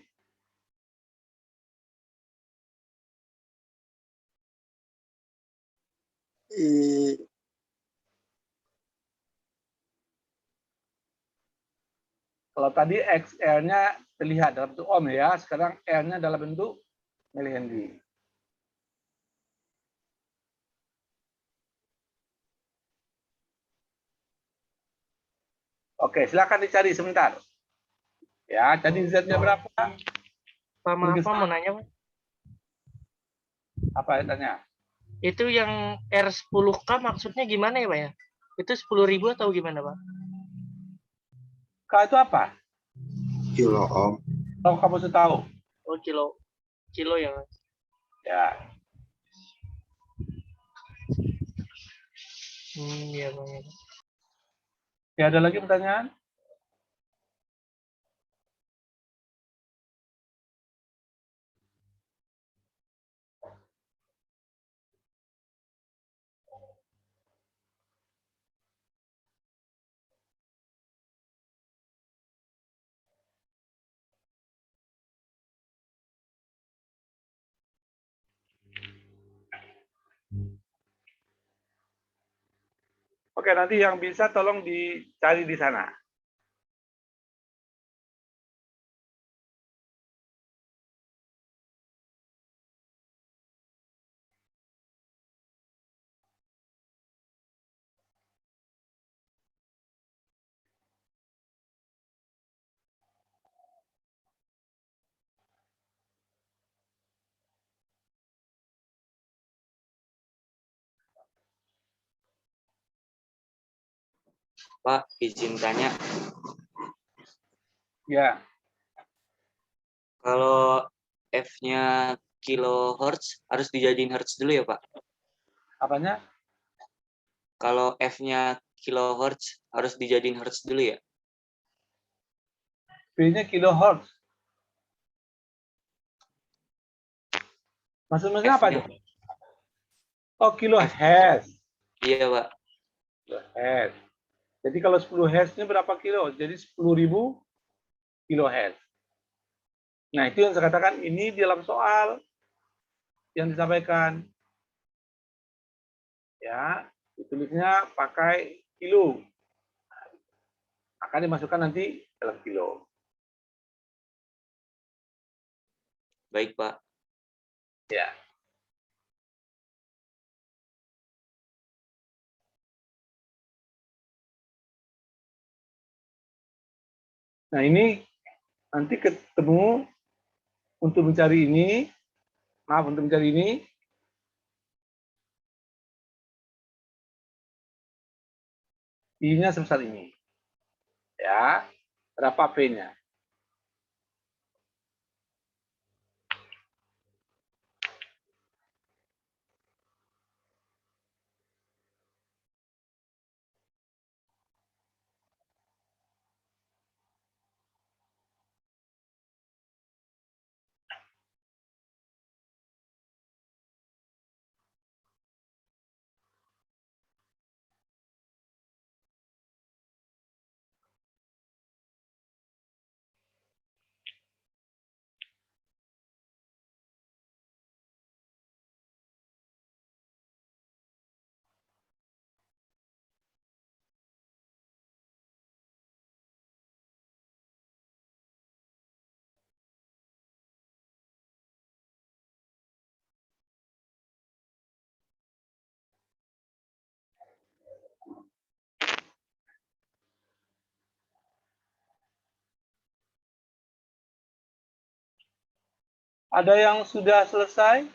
Kalau tadi XL-nya terlihat dalam bentuk Om ya, sekarang L-nya dalam bentuk milihenry. Oke, silakan dicari sebentar. Ya, jadi Z-nya berapa? Pak, maaf Pak, mau nanya Pak. Apa tanya? Itu yang R10K maksudnya gimana ya Pak ya? Itu 10.000 atau gimana Pak? K itu apa? Kilo Om. Kalau kamu sudah tahu. Oh, kilo ya Mas. Ya. Iya Bang. Ya, ada lagi pertanyaan? Oke, nanti yang bisa tolong dicari di sana. Pak, izin tanya. Ya. Kalau F-nya kilohertz harus dijadiin hertz dulu ya, Pak? Apanya? Kalau F-nya kilohertz harus dijadiin hertz dulu ya? V-nya kilohertz. Maksudnya apa tuh? Oh, kilohertz. Iya, Pak. Kilohertz. Jadi kalau 10 Hz-nya berapa kilo? Jadi 10.000 kilohertz. Nah, itu yang saya katakan ini di dalam soal yang disampaikan. Ya, ditulisnya pakai kilo. Akan dimasukkan nanti dalam kilo. Baik, Pak. Ya. Nah, ini nanti ketemu untuk mencari ini. Maaf, untuk mencari ini. I-nya sebesar ini. Ya. Berapa P-nya? Ada yang sudah selesai?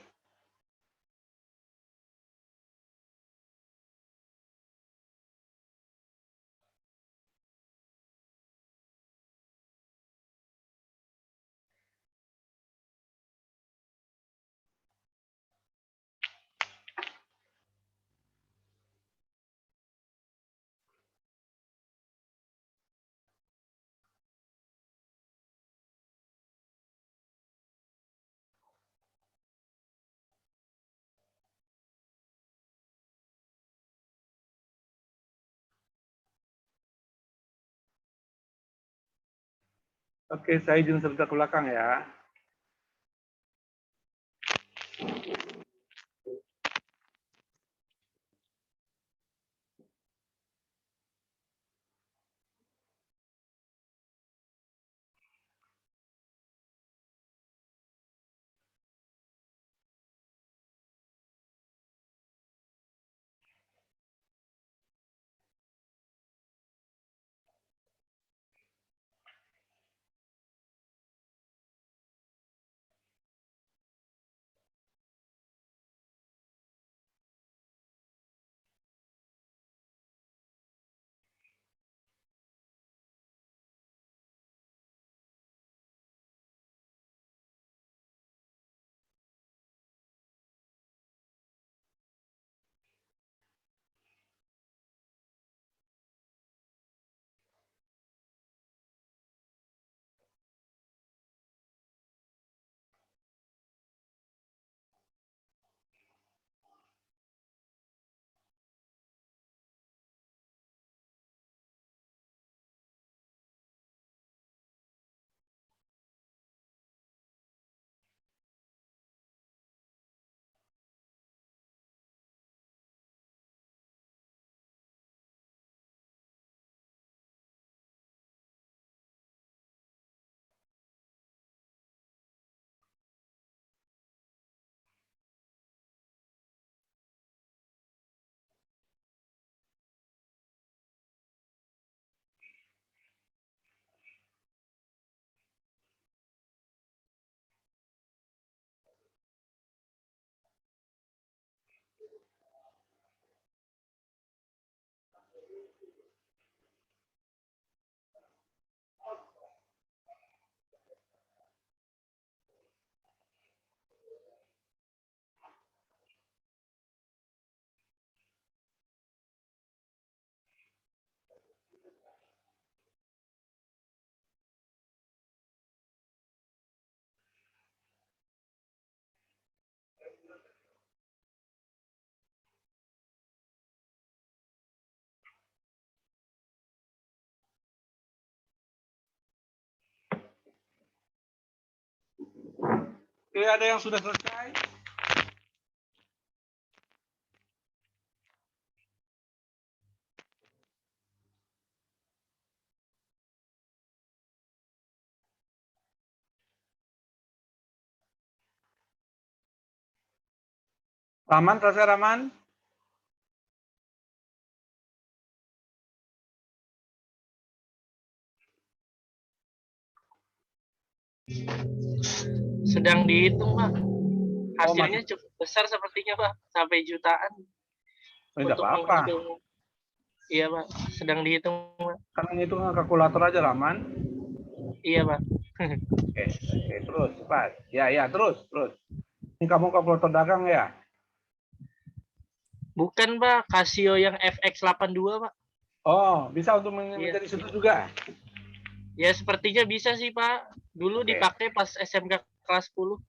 Oke, saya izin sebentar ke belakang ya. Oke, ada yang sudah selesai? Rahman, selesai Rahman? Sedang dihitung, Pak. Hasilnya masih- cukup besar sepertinya, Pak. Sampai jutaan. Tidak Untuk apa-apa. menghitung. Iya, Pak. Sedang dihitung, Pak. Karena itu kalkulator aja, Rahman. Iya, Pak. Oke, terus, cepat. Ya, terus. Ini kamu kalkulator dagang ya? Bukan, Pak. Casio yang FX82, Pak. Oh, bisa untuk Iya. menjadi situ juga? Ya, sepertinya bisa sih, Pak. Dulu Oke. dipakai pas SMK kelas 10.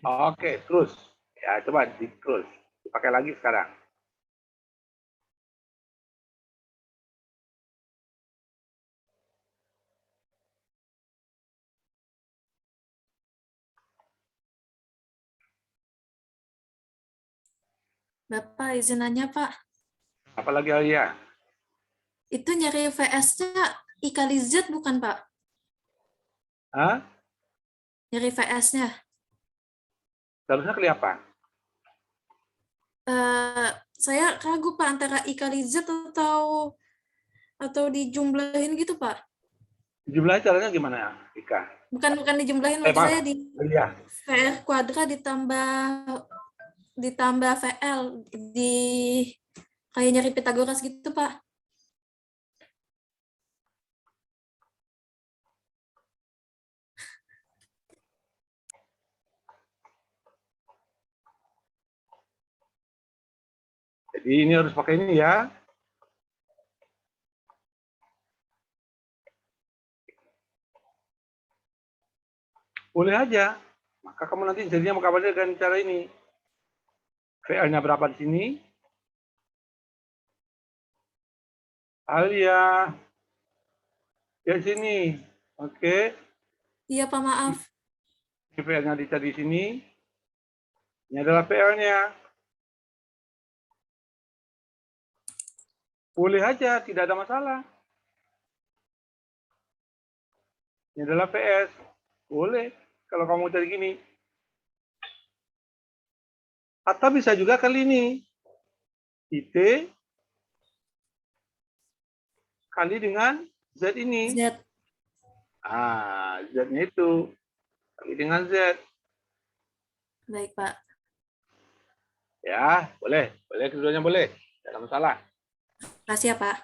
Oke, terus. Ya, coba terus. Dipakai lagi sekarang. Bapak, izin nanya, Pak. Apalagi Alia? Itu nyari VS-nya I kali Z bukan, Pak? Hah? Nyari VS-nya. Seharusnya kali apa? Saya ragu, Pak, antara I kali Z atau dijumlahin gitu, Pak. Jumlahnya caranya gimana, Ika? bukan dijumlahin, maksud maaf. saya di Iya. VR kuadrat ditambah VL di kayak nyari Pitagoras gitu, Pak. Jadi ini harus pakai ini ya. Boleh aja. Maka kamu nanti jadinya mengkabarnya dengan cara ini. VL-nya berapa di sini? Alia. Ya sini. Oke. Iya, Pak, maaf. Ini VL-nya dicari di sini. Ini adalah VL-nya. Boleh aja, tidak ada masalah. Ini adalah PS. Boleh. Kalau kamu cari gini. Atau bisa juga kali ini. IT kali dengan Z ini. Z. Z-nya itu. Kali dengan Z. Baik, Pak. Ya, boleh. Boleh, keduanya boleh. Tidak ada masalah. Kasih ya, Pak.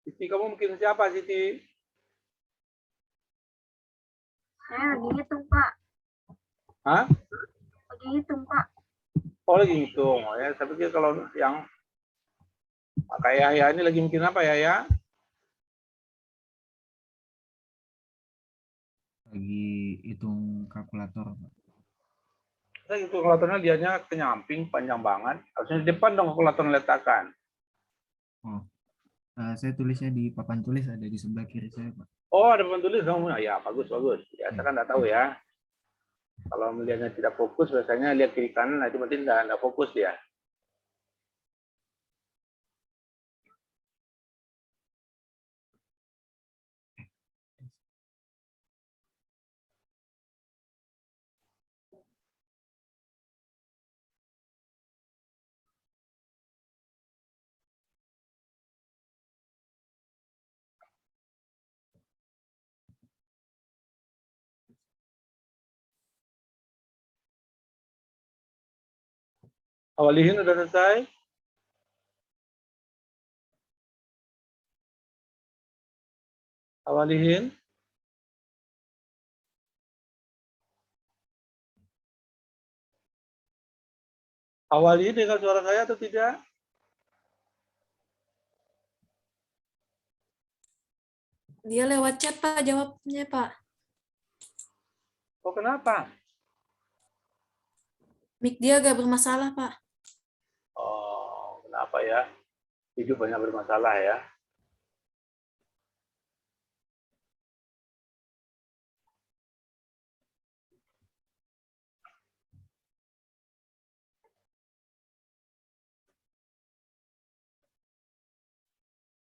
Siti, kamu mungkin siapa, Siti? Saya lagi hitung, Pak. Hah? Lagi hitung, Pak. Oh, lagi ngitung. Oh, ya, saya pikir kalau yang kayak Yaya ini lagi bikin apa, Yaya? Lagi hitung kalkulator, Pak. Saya hitung kalkulatornya dianya ke nyamping, panjang banget. Harusnya di depan dong kalkulator letakkan. Oh, saya tulisnya di papan tulis, ada di sebelah kiri saya, Pak. Oh, ada papan tulis kamu. Ya, bagus, bagus. Ya, saya kan nggak tahu ya. Kalau melihatnya tidak fokus, biasanya lihat kiri kanan, nah itu berarti nggak fokus dia. Awalihin udah selesai? Awalihin? Awalihin dengan suara saya atau tidak? Dia lewat chat, Pak, jawabnya, Pak. Oh, kenapa? Mic dia agak bermasalah, Pak. Oh, kenapa ya? Hidup banyak bermasalah ya.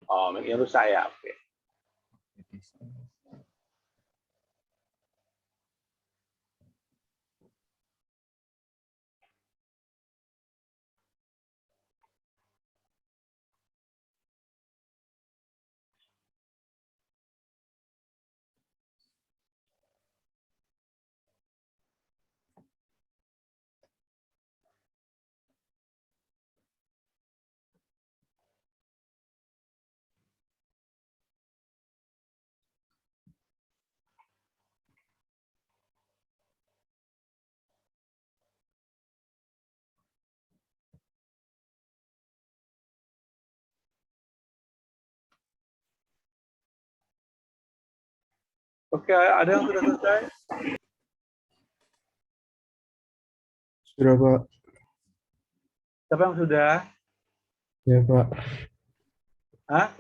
Oh, mic-nya rusak ya. Oke. Oke, ada yang sudah selesai? Sudah, Pak. Siapa yang sudah? Ya, Pak. Hah?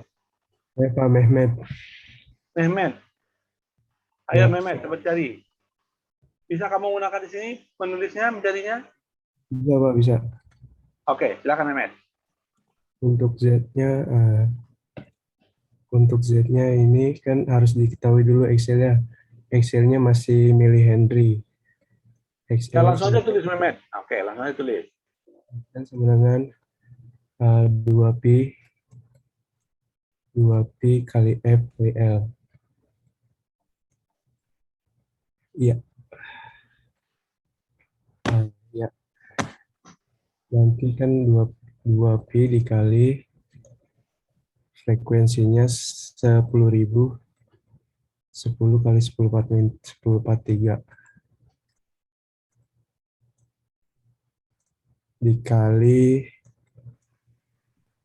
Ya, Pak Mehmet. Mehmet. Ayo, Ya. Mehmet, coba cari. Bisa kamu menggunakan di sini menulisnya, mencarinya? Bisa, Pak, bisa. Oke, silakan Mehmet. Untuk Z-nya ini kan harus diketahui dulu Excel-nya. Excel-nya masih milih Henry. Ya, langsung aja tulis Mehmet. Oke, langsung aja tulis. kan sama dengan 2pi kali F WL. Iya. Ya. Nanti kan 2pi dikali frekuensinya 10.000, 10 kali 10/3 dikali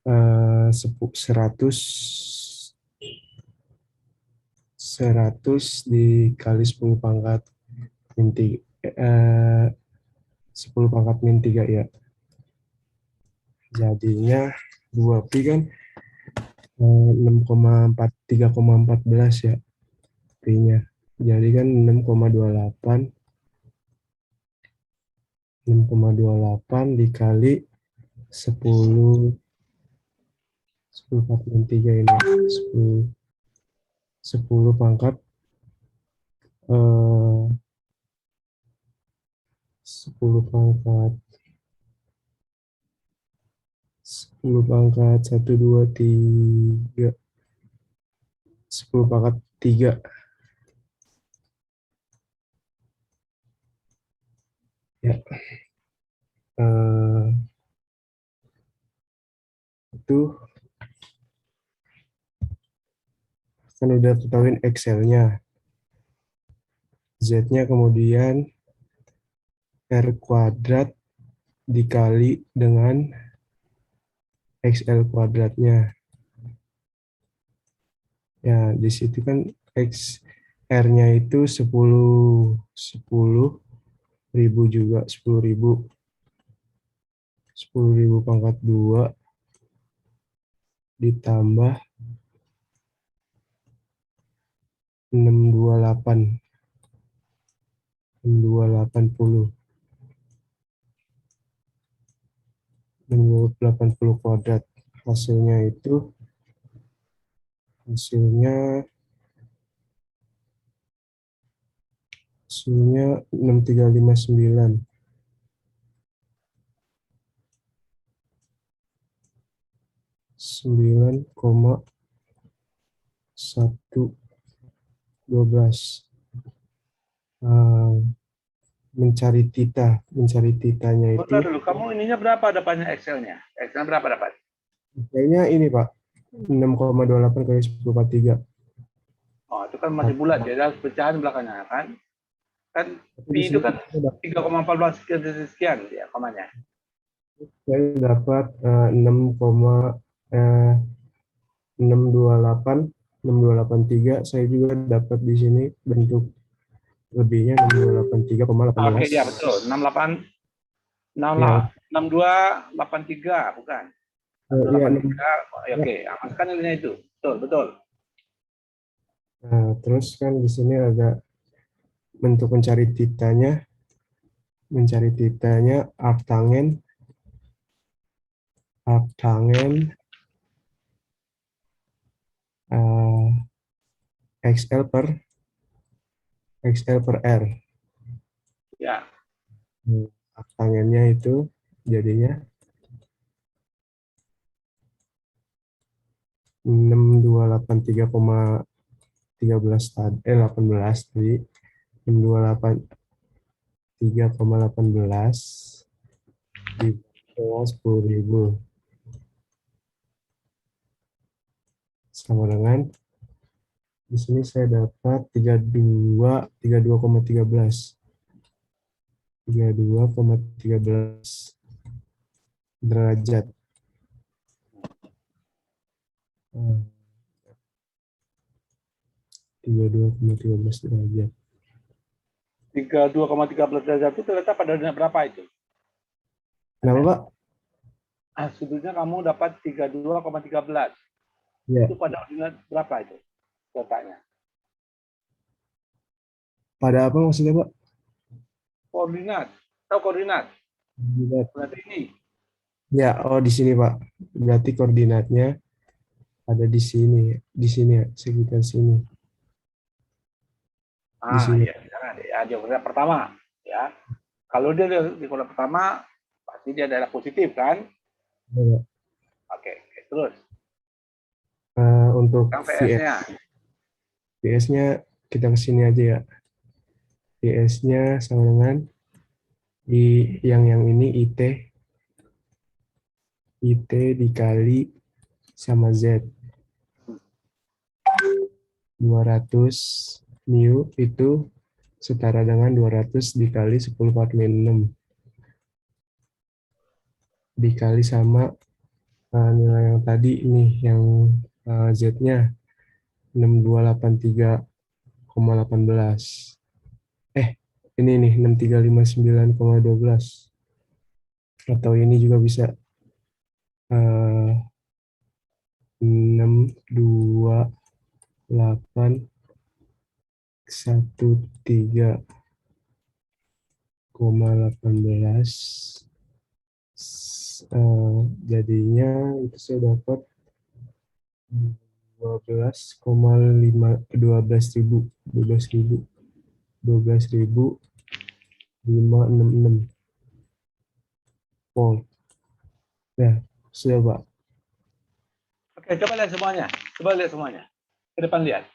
100 dikali 10 pangkat min 3, 10 pangkat min 3 ya. Jadinya 2pi kan 3,14 ya pi-nya. Jadi kan 6,28 dikali 10 pangkat min 3 ini 10 pangkat 10 pangkat 1, 2, 3 10 pangkat 3 ya. Itu kan udah ketahuin Excel-nya. Z-nya kemudian R kuadrat dikali dengan XL kuadratnya. Ya, di situ kan R-nya itu 10.000 juga, 10.000 pangkat 2 ditambah 628 kuadrat. Hasilnya 6359. 9,112. Mencari titanya itu. Bentar dulu, kamu ininya berapa dapatnya Excel-nya? Excel berapa dapat? Kayaknya ini Pak, 6,28 kali 10/3. Oh, itu kan masih bulat ya, harus pecahan belakangnya kan? Kan pi itu kan 3,14 sekian ya komanya. Saya dapat 6,628,628,3. Saya juga dapat di sini bentuk lebihnya 6,283,18. Oke, ya betul. 6283 bukan? Iya. 83. Oke, amankan nilainya itu. Betul. Nah, terus kan di sini ada bentuk mencari titanya arctangen XL per R. Ya. Arctangennya itu jadinya 6,283,18 tadi. 6,283,18 di bawah 10.000 sama dengan di sini saya dapat 32,13 derajat. 32,13 derajat. 32,13 derajat itu ternyata pada berapa itu? Kenapa Pak? Sudutnya kamu dapat 32,13. Ya. Itu pada ordinat berapa itu? Letaknya. Pada apa maksudnya Pak? Koordinat. Tahu koordinat? Berarti ini. Ya, di sini Pak. Berarti koordinatnya ada di sini ya, sekitar sini. Di sini. Iya, di koordinat pertama, ya. Kalau dia di koordinat pertama Pasti dia adalah positif kan? Ya, Pak. Oke, terus. Untuk Yang VS-nya. VS-nya kita ke sini aja ya. VS-nya sama dengan yang ini IT dikali sama Z. 200 mu itu setara dengan 200 dikali 10 × 6 dikali sama nilai yang tadi ini yang Z-nya 6283,18. Ini nih 6359,12. Atau ini juga bisa 62813,18. Jadinya itu saya dapat 12,566 volt. Ya, sudah Pak. Oke, coba lihat semuanya. Coba lihat semuanya. Ke depan lihat.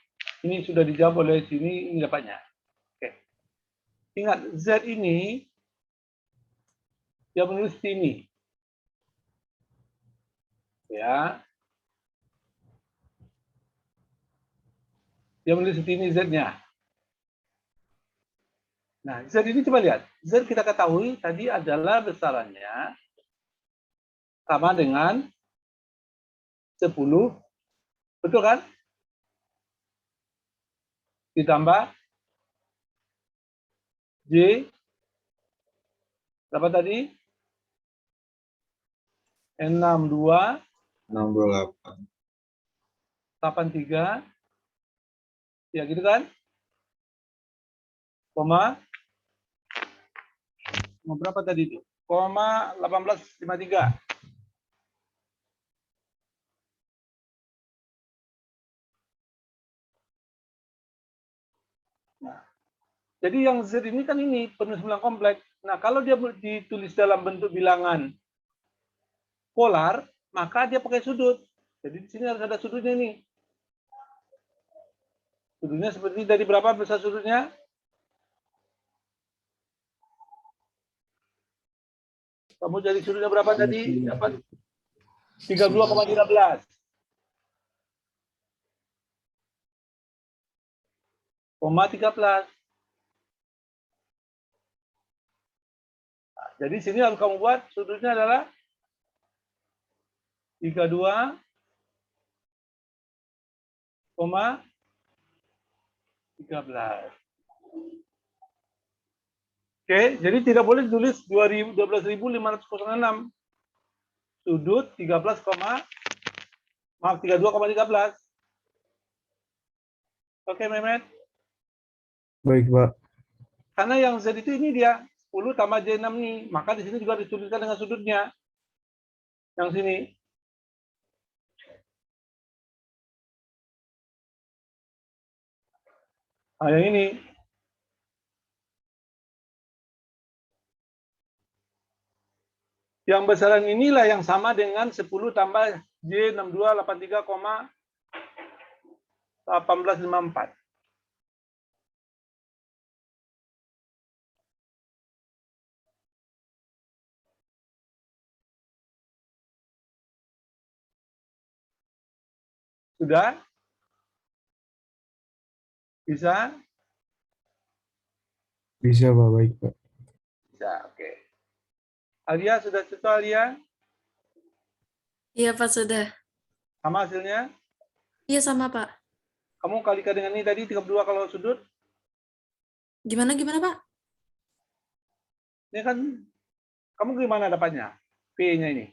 Ini sudah dijawab oleh sini, ini dapatnya. Oke. Ingat, Z ini dia menulis ini. Ya. Dia menulis ini Z-nya. Nah, Z ini coba lihat. Z kita ketahui tadi adalah besarannya sama dengan 10. Betul kan? Ditambah J. Berapa tadi? 62. 83. Ya gitu kan? Koma berapa tadi itu? 1853. Nah, jadi yang Z ini kan ini penulis bilang kompleks. Nah, kalau dia ditulis dalam bentuk bilangan polar, maka dia pakai sudut. Jadi di sini harus ada sudutnya nih. Sudutnya seperti dari berapa besar sudutnya? Kamu jadi sudutnya berapa tadi? Dapat 32,13. Koma 13. Nah, jadi sini harus kamu buat sudutnya adalah 32,13. Oke, jadi tidak boleh ditulis 12.506. Sudut 32,13. Oke, Mehmet. Baik, Pak. Karena yang Z itu ini dia 10 tambah J6 nih, maka di sini juga dituliskan dengan sudutnya. Yang sini. Nah, yang ini. Yang besaran inilah yang sama dengan 10 tambah J6283,1854. Sudah? Bisa? Bisa, Pak. Baik, Pak. Bisa, oke. Alia, sudah cukup Alia? Iya, Pak, sudah. Sama hasilnya? Iya, sama, Pak. Kamu kalikan dengan ini tadi 32 kalau sudut? Gimana, Pak? Ini kan, kamu gimana dapatnya? P-nya ini.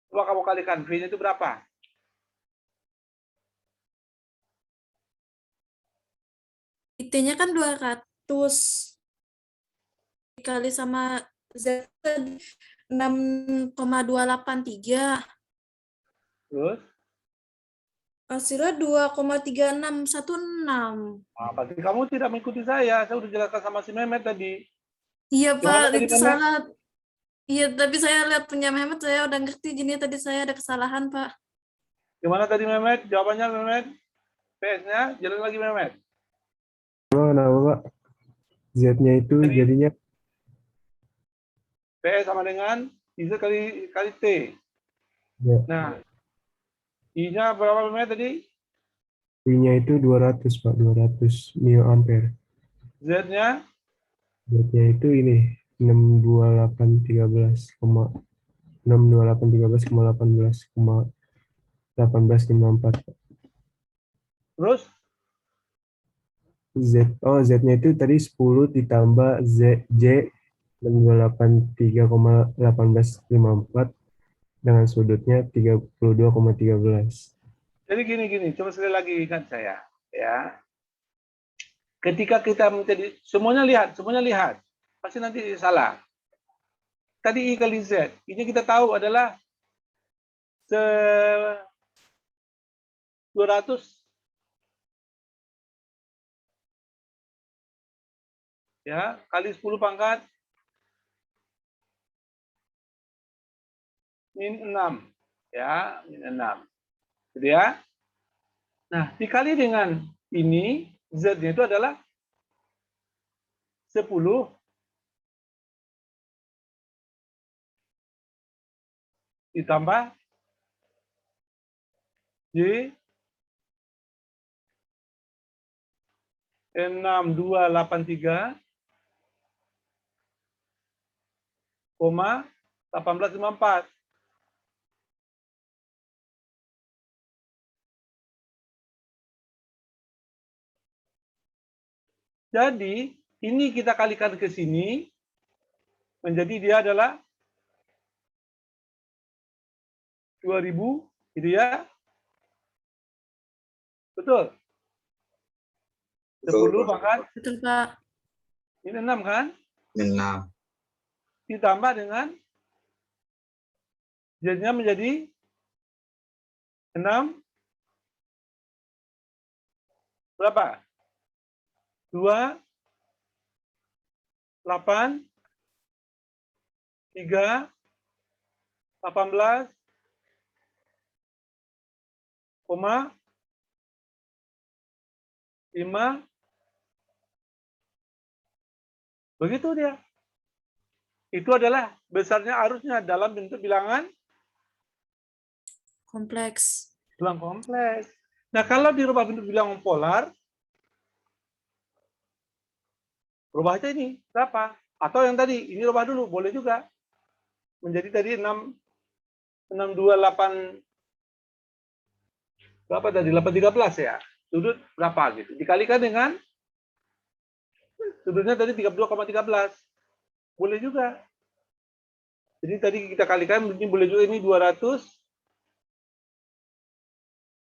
Coba kamu kalikan, V-nya itu berapa? IT-nya kan 200 dikali sama Z 6,283. Terus? Hasilnya 2,3616. Nah, berarti kamu tidak mengikuti saya. Saya sudah jelaskan sama si Mehmet tadi. Iya Gimana Pak, tadi, itu Mehmet? salah. Iya, tapi saya lihat punya Mehmet, saya udah ngerti. Jadi tadi saya ada kesalahan Pak. Gimana tadi Mehmet? Jawabannya Mehmet? PS-nya, jalan lagi Mehmet. Kenapa Pak? Z-nya itu jadinya PS sama dengan I kali T. ya, Nah, I-nya berapa Mehmet tadi? I-nya itu 200 Pak, 200 mA. Z-nya Z-nya itu ini 62813,18,18,54. terus Z-nya itu tadi 10 ditambah J 628,1854 dengan sudutnya 32,13. jadi gini, coba sekali lagi ingat saya, ya. Ketika kita menjadi semuanya lihat, pasti nanti salah. Tadi I kali Z, ini kita tahu adalah 200 ya kali 10 pangkat min 6 ya, min 6. Gitu ya. Nah, dikali dengan ini Z-nya itu adalah 10 ditambah J 6283 1854. Jadi, ini kita kalikan ke sini, menjadi dia adalah 2000, gitu ya. Betul? 10 pangkat Betul Pak. ini 6 kan? 6. Ditambah dengan Z-nya menjadi 6 berapa? 2 8 3 18 koma 5 begitu dia. Itu adalah besarnya arusnya dalam bentuk bilangan Kompleks. bilang kompleks. Nah, kalau dirubah bentuk bilangan polar, rubah aja ini berapa? Atau yang tadi ini rubah dulu, boleh juga. Menjadi tadi 628 berapa tadi? 813 ya. Sudut berapa gitu. Dikalikan dengan sudutnya tadi 32,13. Boleh juga. Jadi tadi kita kalikan ini boleh juga ini 200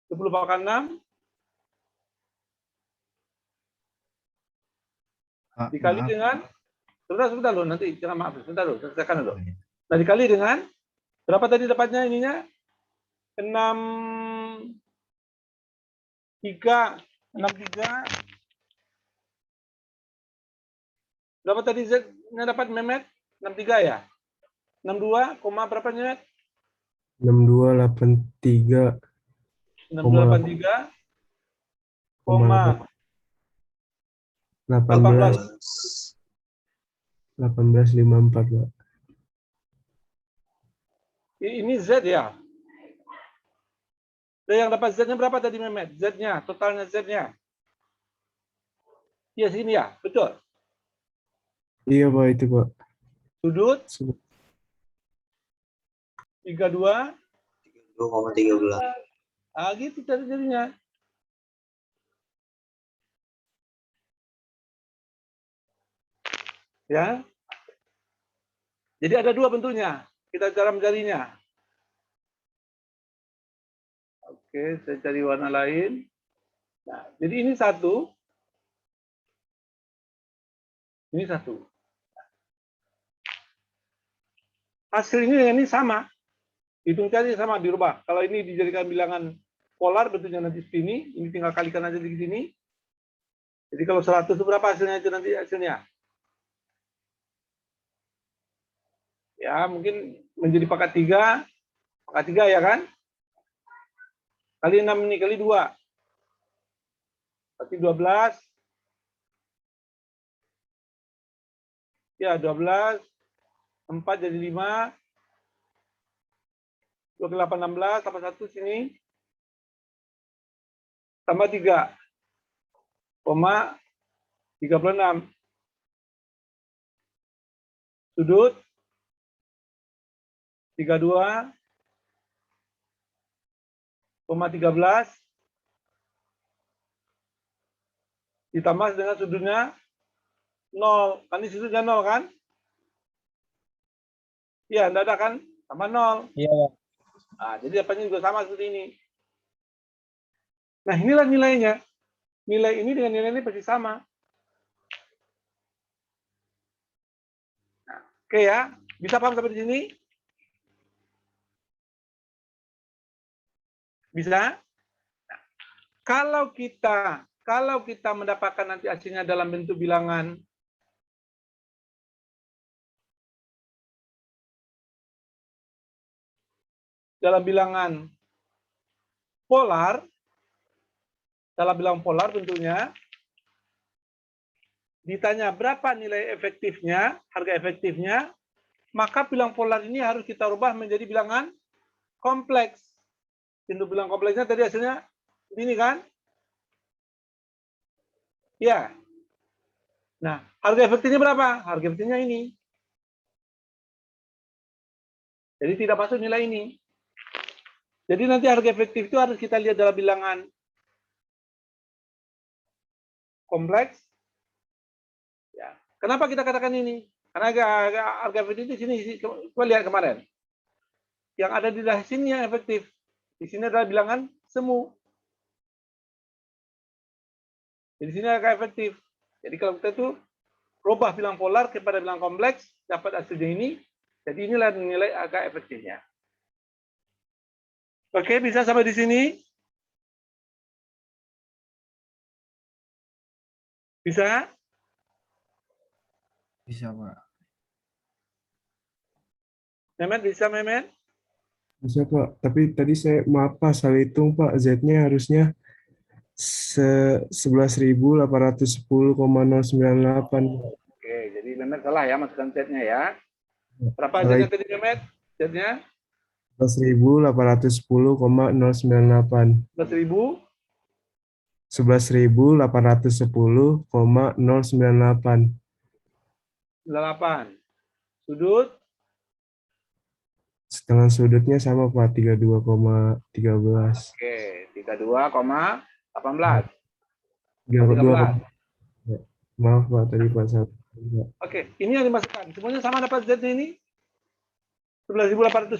10 pangkat 6 dikali Maaf. dengan sebentar loh, nanti jangan maaf, sebentar loh, selesaikan dulu. Nah, dikali dengan berapa tadi dapatnya ininya? 63 berapa tadi Z-nya dapat Mehmet? 63 ya? 62, berapa Mehmet? 6283 6283 koma 1854 Pak. Ini Z ya? Dan yang dapat Z-nya berapa tadi Mehmet? Z-nya, totalnya Z-nya. Iya sini ya, betul. Iya Pak, itu Pak. Sudut 32 2,13. ah gitu jadinya. Ya. Jadi ada dua bentuknya. Kita cara mencarinya. Oke, saya cari warna lain. Nah, jadi ini satu. Ini satu. Hasil ini dengan ini sama. Hitung cari sama dirubah. Kalau ini dijadikan bilangan polar bentuknya nanti seperti ini tinggal kalikan aja di sini. Jadi kalau 100 itu berapa hasilnya itu nanti hasilnya? Ya, mungkin menjadi pangkat 3 ya kan? Kali 6 ini kali 2. Berarti 12. Ya, 12. 4 jadi 5. 2 kali 8, 16. Tambah 1 sini. Tambah 3. 36. Sudut 32, 13 ditambah dengan sudutnya 0. Kan ini sudutnya 0 kan? Iya, enggak ada kan? Tambah 0. Iya, Pak. Nah, jadi dapatnya juga sama seperti ini. Nah, inilah nilainya. Nilai ini dengan nilai ini pasti sama. Nah, oke ya. Bisa paham sampai di sini? Bisa? Nah, kalau kita mendapatkan nanti hasilnya dalam bentuk bilangan polar, dalam bilangan polar bentuknya, ditanya berapa nilai efektifnya, harga efektifnya, maka bilangan polar ini harus kita rubah menjadi bilangan kompleks. Bentuk bilangan kompleksnya tadi hasilnya ini kan? Ya. Nah, harga efektifnya berapa? Harga efektifnya ini. Jadi tidak masuk nilai ini. Jadi nanti harga efektif itu harus kita lihat dalam bilangan kompleks. Ya. Kenapa kita katakan ini? Karena harga efektif di sini, coba lihat kemarin. Yang ada di sini yang efektif. Di sini adalah bilangan semu. Jadi sini harga efektif. Jadi kalau kita itu rubah bilangan polar kepada bilangan kompleks, dapat hasilnya ini. Jadi inilah nilai harga efektifnya. Oke, bisa sampai di sini? Bisa? Bisa, Pak. Mehmet, bisa Mehmet? Bisa Pak, tapi tadi saya maaf Pak, salah hitung Pak, Z-nya harusnya 11.810,098. Oke, jadi Mehmet salah ya masukkan Z-nya ya. Berapa Salah Z-nya tadi Mehmet? Z-nya? 11.810,098. 11.000? 11.810,098. 8. Sudut? Setengah sudutnya sama Pak, 32,13. Oke, 32,18. 32. Maaf Pak, tadi Pak salah. Oke, ini yang dimasukkan. Semuanya sama dapat Z-nya ini? 11.810?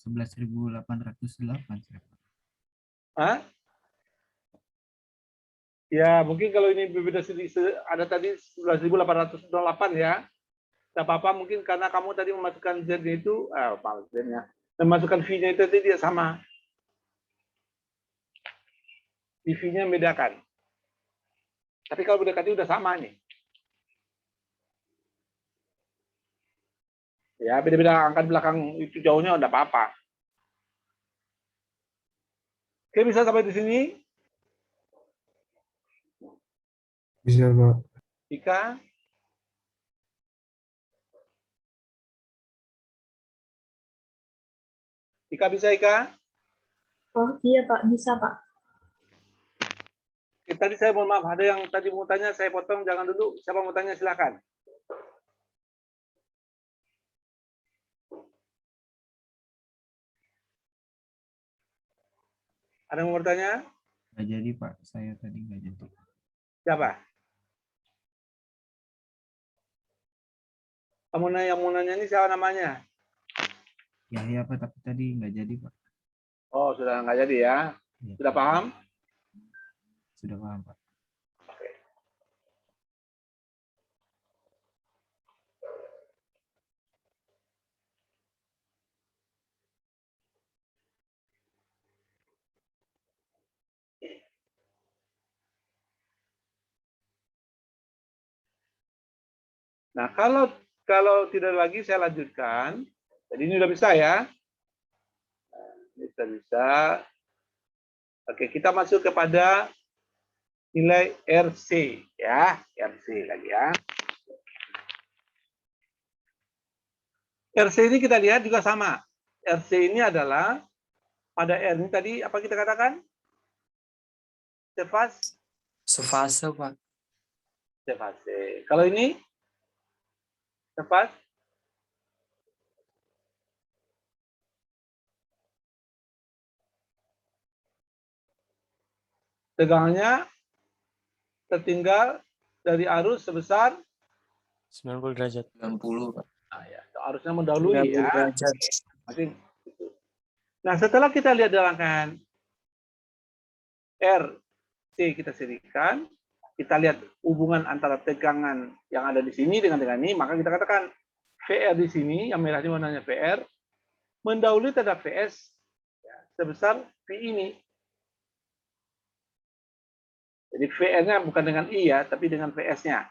11.808. Hah? Ya, mungkin kalau ini berbeda ada tadi 11.808 ya. Tidak apa-apa, mungkin karena kamu tadi memasukkan Z-nya itu, Z-nya, memasukkan V-nya itu tidak sama. Di V-nya membedakan. Tapi kalau bedakan itu udah sama nih. Ya, beda-beda angka belakang itu jauhnya udah apa-apa. Oke, bisa sampai di sini? Bisa Pak. Ika? Ika bisa Ika? Oh iya Pak, bisa Pak. Tadi saya mohon maaf, ada yang tadi mau tanya, saya potong, jangan dulu. Siapa mau tanya, silakan. Ada yang mau bertanya? Nggak jadi Pak, saya tadi nggak jadi. Siapa? Yang mau nanya ini siapa namanya? Ya Pak, tapi tadi nggak jadi Pak. Oh, sudah nggak jadi ya? Ya, Sudah paham? sudah paham Pak. Nah, kalau tidak lagi saya lanjutkan. Jadi ini udah bisa ya. Ini sudah bisa. Oke, kita masuk kepada nilai RC ya, RC lagi ya. RC ini kita lihat juga sama. RC ini adalah pada R ini tadi apa kita katakan? Sefase. Sefase, Pak. Sefase. Kalau ini sefase. Tegangannya tertinggal dari arus sebesar 90 derajat. 90, Pak. Nah, ya, arusnya mendahului 90 ya. derajat. Nah, setelah kita lihat di rangkaian R, C kita serikan, kita lihat hubungan antara tegangan yang ada di sini dengan ini, maka kita katakan VR di sini, yang merah ini warnanya VR, mendahului terhadap VS ya, sebesar V ini. Jadi VR-nya bukan dengan I ya, tapi dengan VS-nya.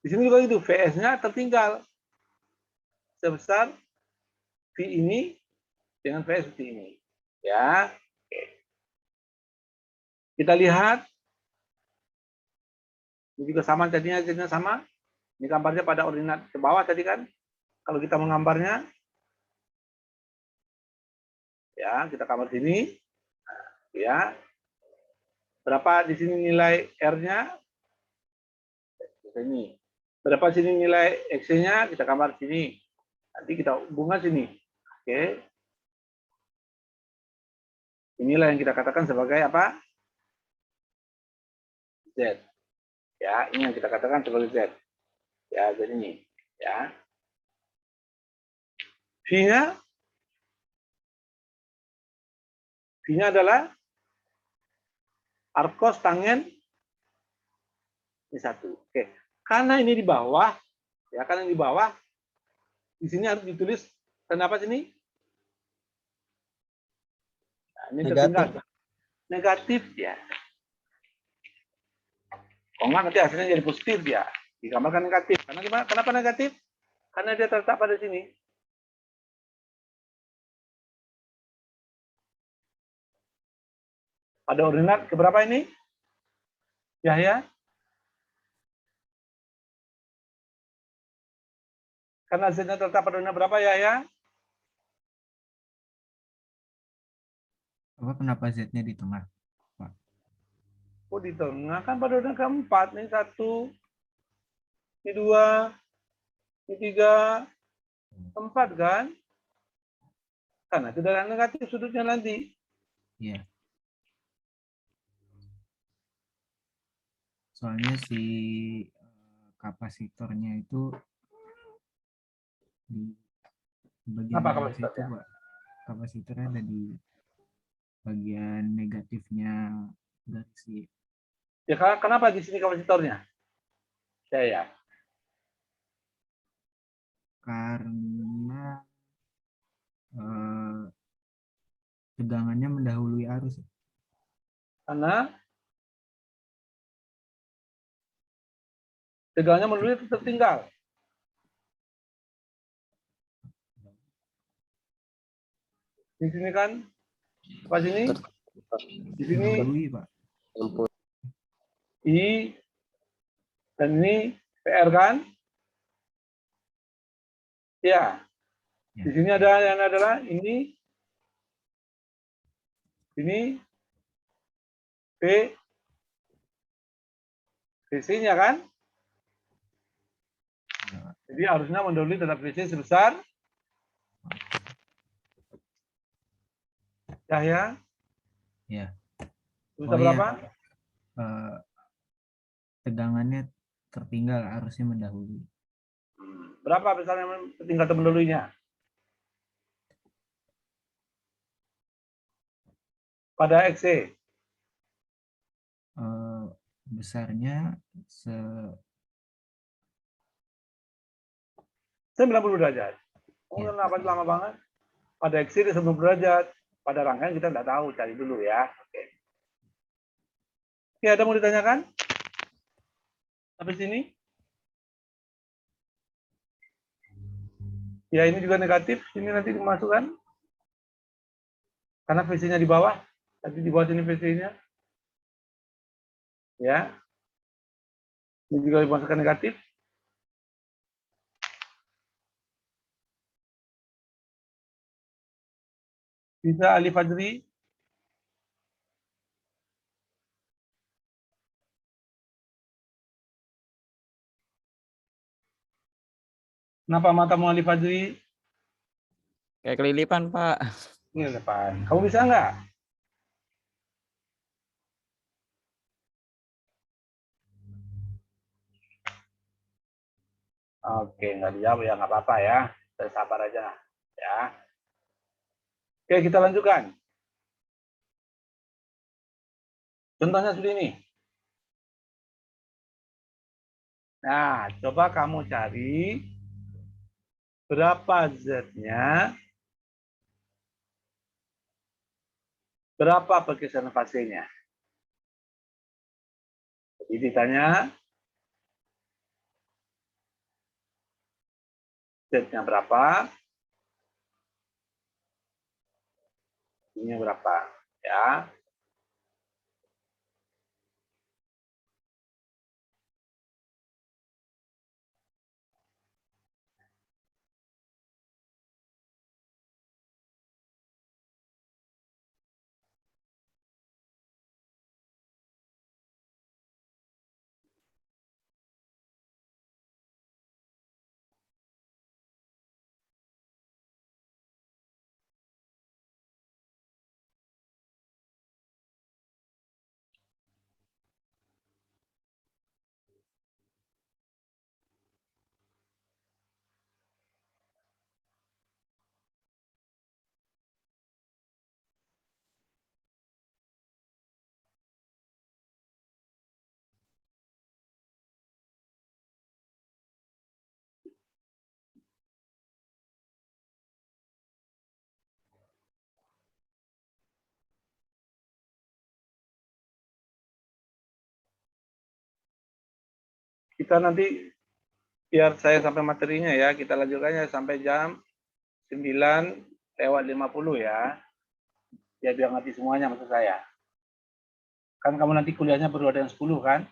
Di sini juga itu, VS-nya tertinggal sebesar V ini dengan VS seperti ini. Ya. Oke. Kita lihat. Ini juga sama jadinya sama. Ini gambarnya pada ordinat ke bawah tadi kan. Kalau kita menggambarnya, ya kita gambar sini. Nah, ya. Berapa di sini nilai R-nya? Ini. Berapa sini nilai X-nya? Kita gambar sini. Nanti kita hubungkan sini. Oke. Inilah yang kita katakan sebagai apa? Z. Ya, ini yang kita katakan sebagai Z. Ya, jadi ini. Ya. V-nya adalah arkos tangen ini 1. Oke. Karena ini di bawah, ya karena ini di bawah, di sini harus ditulis kenapa sini? Nah, ini tertinggal. Negatif ya. Kalau nggak nanti hasilnya jadi positif ya. Digambarkan negatif. Karena gimana? Kenapa negatif? Karena dia terletak pada sini. Pada ordinat keberapa ini? Yahya? Karena Z-nya terletak pada ordinat berapa Yahya? Apa kenapa Z-nya di tengah, Pak? Oh, di tengah kan pada ordinat keempat. Ini 1, ini 2, ini 3, 4 kan? Karena itu adalah negatif sudutnya nanti. Iya. Soalnya si kapasitornya itu di bagian Apa atas itu, kapasitornya? Pak. Kapasitornya ada di bagian negatifnya garis Y. Ya, kenapa di sini kapasitornya? Ya. Karena tegangannya mendahului arus. Karena tegangannya mendahului tertinggal. Di sini kan? Apa sini? Di sini Mendahului, Pak. I dan ini PR kan? Ya. Di sini ada yang adalah ini P VC-nya kan? Jadi harusnya mendahului terhadap VC sebesar ya. Sebesar berapa? Tegangannya tertinggal, arusnya mendahului. Berapa besarnya tertinggal atau mendahulinya? Pada XC? Besarnya 90 derajat. Oh, kenapa lama banget? Pada XC di 90 derajat. Pada rangkaian kita nggak tahu, cari dulu ya. Oke. Oke, ada mau ditanyakan? Sampai sini? Ya, ini juga negatif. Ini nanti dimasukkan. Karena VC-nya di bawah. Nanti di bawah sini VC-nya. Ya. Ini juga dimasukkan negatif. Bisa Ali Fajri. Kenapa matamu Ali Fajri? Kayak kelilipan, Pak. Ini depan. Kamu bisa nggak? Oke, nggak dijawab ya, nggak apa-apa ya. Saya sabar aja. Ya. Oke, kita lanjutkan. Contohnya seperti ini. Nah, coba kamu cari berapa Z-nya, berapa pergeseran fasenya. Jadi ditanya Z-nya berapa, ini berapa, ya. Kita nanti biar saya sampai materinya ya, kita lanjutkannya sampai jam 9:50 ya. Ya biar ngerti semuanya maksud saya. Kan kamu nanti kuliahnya baru ada yang 10 kan?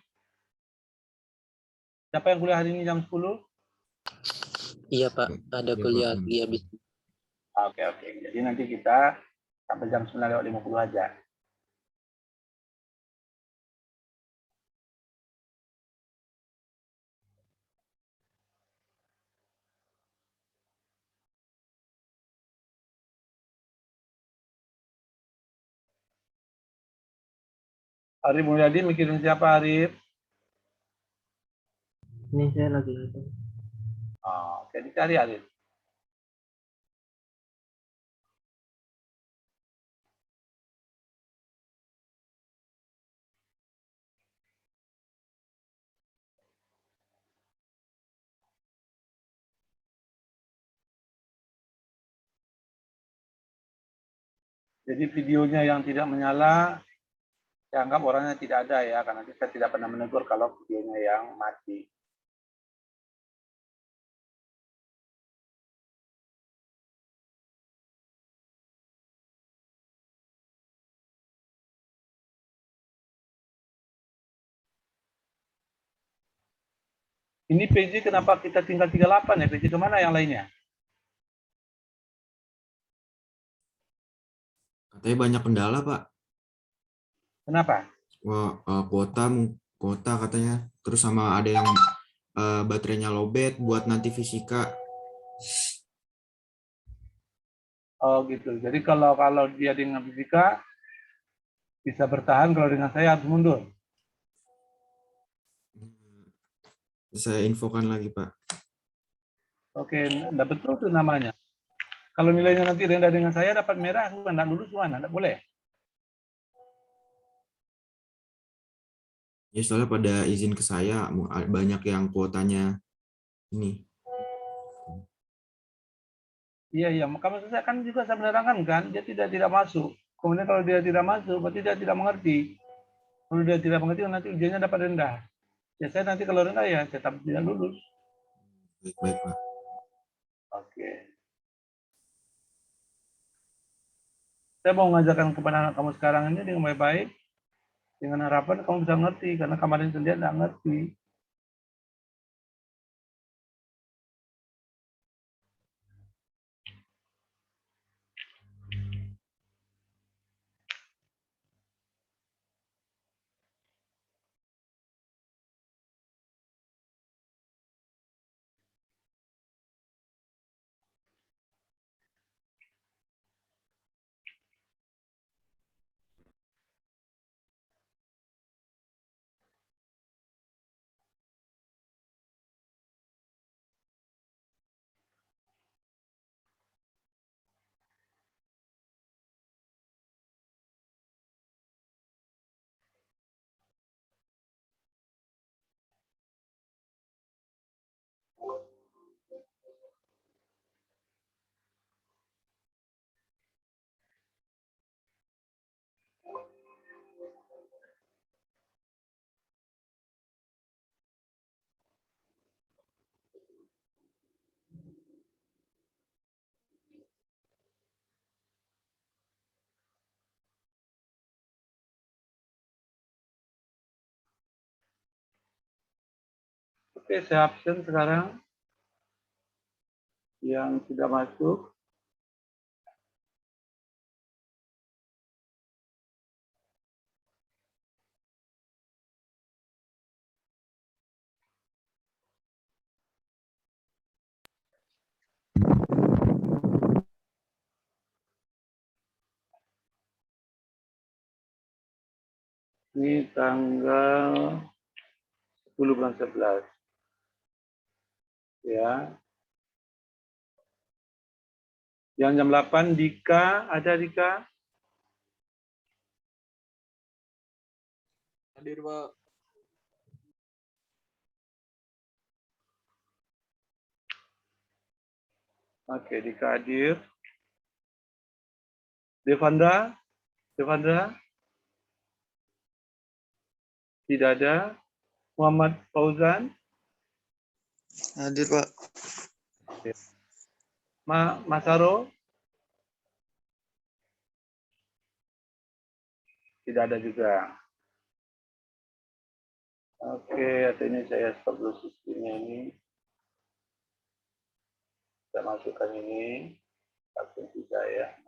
Siapa yang kuliah hari ini jam 10? Iya Pak, ada kuliah lagi habis. Oke. Jadi nanti kita sampai jam 9:50 aja. Arif Mulyadi mikirin siapa Arif? Ini saya lagi itu. Oh, oke, dicari Arif. Jadi videonya yang tidak menyala, saya anggap orangnya tidak ada ya, karena kita tidak pernah menegur kalau videonya yang mati. Ini PJ kenapa kita tinggal 38 ya? PJ kemana yang lainnya? Katanya banyak kendala, Pak. Kenapa? Wah, kuota katanya. Terus sama ada yang baterainya lowbat buat nanti fisika. Oh gitu. Jadi kalau dia dengan fisika bisa bertahan, kalau dengan saya harus mundur. Saya infokan lagi, Pak. Oke, enggak betul tuh namanya. Kalau nilainya nanti rendah dengan saya dapat merah, enggak lulus mana? Enggak boleh. Ya, soalnya pada izin ke saya, banyak yang kuotanya ini. Iya. Maka maksud saya kan juga saya menerangkan kan, dia tidak masuk. Kemudian kalau dia tidak masuk, berarti dia tidak mengerti. Kalau dia tidak mengerti, nanti ujiannya dapat rendah. Ya saya nanti kalau rendah ya, saya tidak lulus. Baik, Pak. Oke. Oke. Saya mau mengajarkan kepada anak kamu sekarang ini dengan baik-baik, dengan harapan kamu bisa ngerti, karena kemarin sendiri nggak ngerti. Oke, saya absen sekarang. Yang sudah masuk. Ini tanggal 10 bulan 11. Ya. Yang jam 8, Dika, ada Dika? Hadir, Pak. Oke, Dika hadir. Devandra? Devandra? Tidak ada. Muhammad Fauzan? Hadir, Pak. Masaro? Tidak ada juga. Oke, artinya saya stop dulu sistemnya ini. Saya masukkan ini. Absensi saya.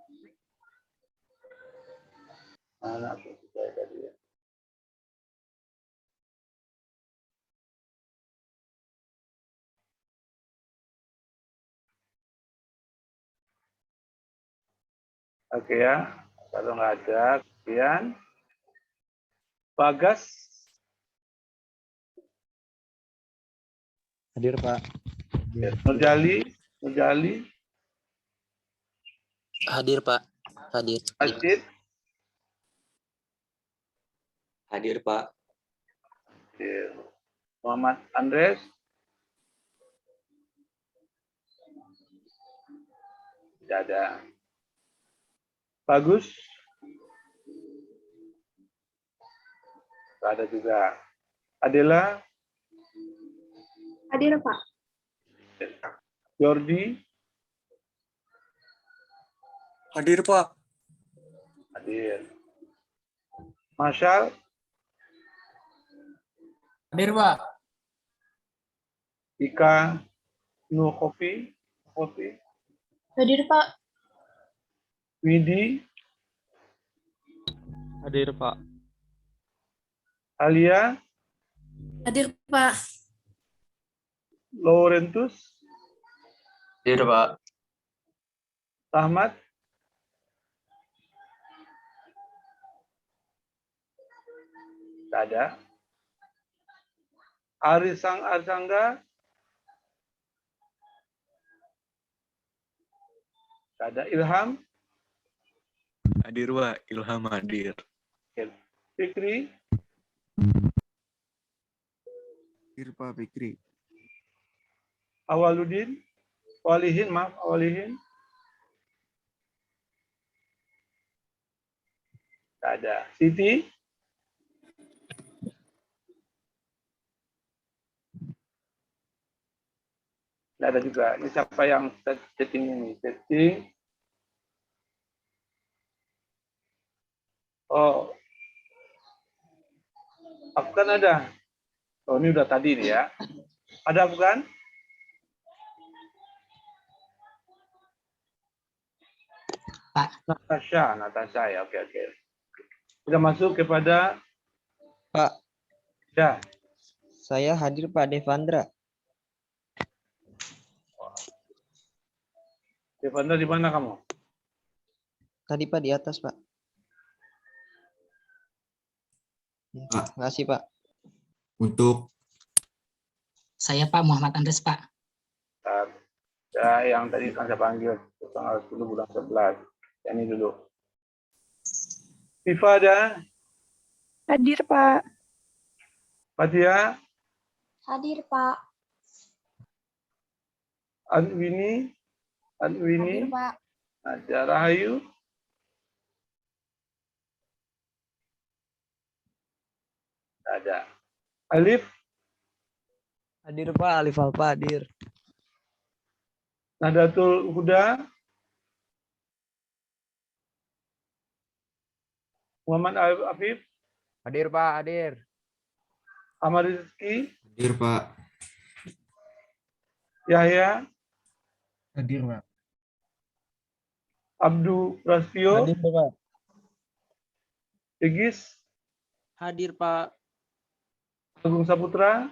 Mana absensi saya tadi ya? Oke ya, kalau nggak ada, kemudian Bagas. Hadir, Pak. Nurjali, Nurjali. Hadir, Pak. Hadir. Rashid. Hadir, Pak. Hadir. Muhammad Andres. Tidak ada. Bagus. Tidak ada juga. Adela. Hadir, Pak. Jordi. Hadir, Pak. Hadir. Marshall. Hadir, Pak. Ika. No Kopi. Kopi. Hadir, Pak. Widi. Hadir, Pak. Alia. Hadir, Pak. Laurentus. Hadir, Pak. Rahmat. Tidak ada. Arsangga. Tidak ada. Ilham. Hadir, Pak. Ilham hadir. Fikri. Hadir, Pak Fikri. Awaludin. Awalihin, maaf. Awalihin. Tidak ada. Siti. Nggak ada juga. Ini siapa yang setting ini? Setting. Oh, Afgan ada. Oh, ini udah tadi nih ya. Ada Afgan? Pak. Natasha ya. Oke. Kita masuk kepada Pak. Ya. Saya hadir Pak Devandra. Devandra di mana kamu? Tadi Pak di atas Pak. Ya, terima kasih Pak. Untuk Saya Pak Muhammad Andres Pak. Ya, yang tadi kan saya panggil tanggal 10 bulan 11. Yang ini dulu. Viva ada? Hadir, Pak. Fatia? Hadir, Pak. Anwini? Hadir, Pak. Ada Rahayu? Ada. Alif? Hadir Pak, Alif Alfa hadir. Nadatul Huda? Muhammad Afif? Hadir Pak, hadir. Ahmad Rizki? hadir Pak. Yahya? Hadir, Pak. Abdu Prasetyo? Hadir Pak. Egis? Hadir, Pak. Agung Saputra?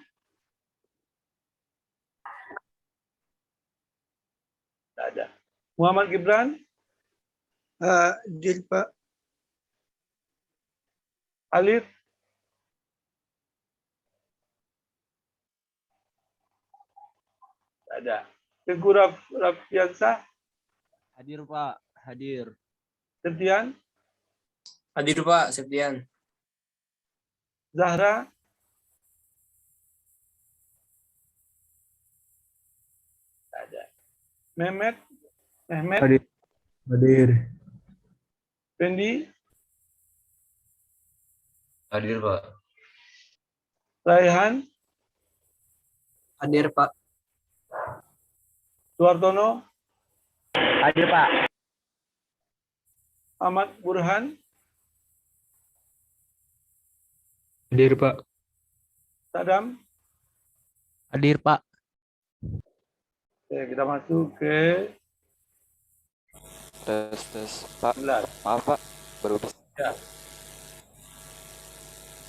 Tidak ada. Muhammad Gibran? Hadir Pak. Alif? Tidak ada. Teguh Rafiansah? Hadir Pak, hadir. Septian? Hadir Pak, Septian. Zahra? Tidak ada. Mehmet? Hadir. Fendi? Hadir Pak. Raihan? Hadir Pak. Suartono? Hadir Pak. Ahmad Burhan? Hadir Pak. Sadam? Hadir Pak. Oke, kita masuk ke Tes Pak. 11. Maaf Pak, baru Ya.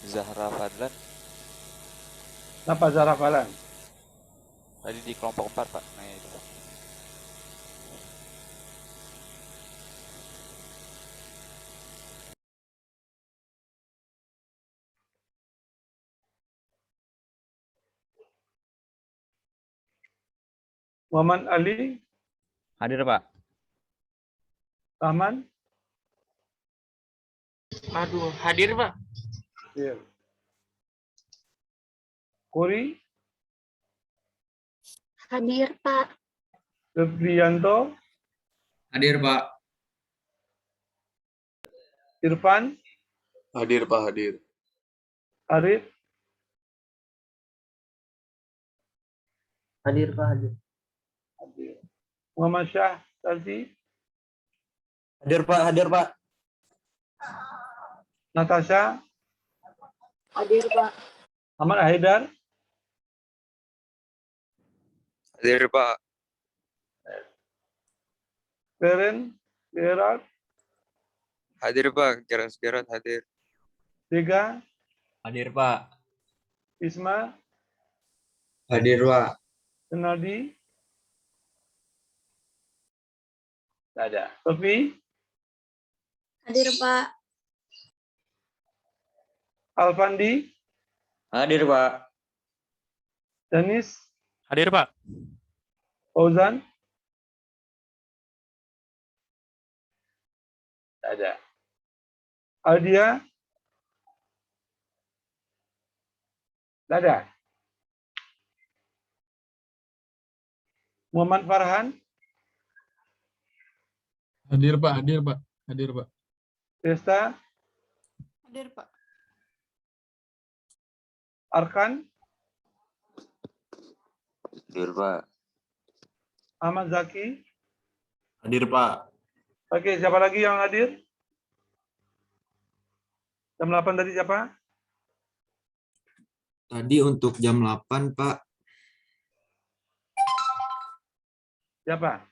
Zahra Fadlan Kenapa Zahra Falan? tadi di kelompok 4 Pak. Nah, itu. Muhammad Ali? Hadir Pak. Rahman? Aduh, hadir Pak. Iya. Kori? Hadir, Pak. Febrianto? Hadir Pak. Irfan? Hadir Pak, hadir. Arif? Hadir Pak, hadir. Hadir. Muhammad Syah Tazi? Hadir Pak, hadir Pak. Natasha? Hadir, Pak. Ahmad Haidar? Hadir Pak. Karen? Gerard? Hadir Pak, Gerard hadir. Dega? Hadir Pak. Isma? Hadir Pak. Senadi? Tidak ada. Sofi? Hadir Pak. Alfandi? Hadir Pak. Danis? Hadir Pak. Fauzan? Tidak ada. Aldia? Tidak ada. Muhammad Farhan? Hadir, Pak. Hadir, Pak. Hadir, Pak. Desta? Hadir Pak. Arkan? Hadir Pak. Ahmad Zaki. Hadir, Pak. Oke, siapa lagi yang hadir? Jam 8 tadi siapa? Tadi untuk jam 8, Pak. Siapa?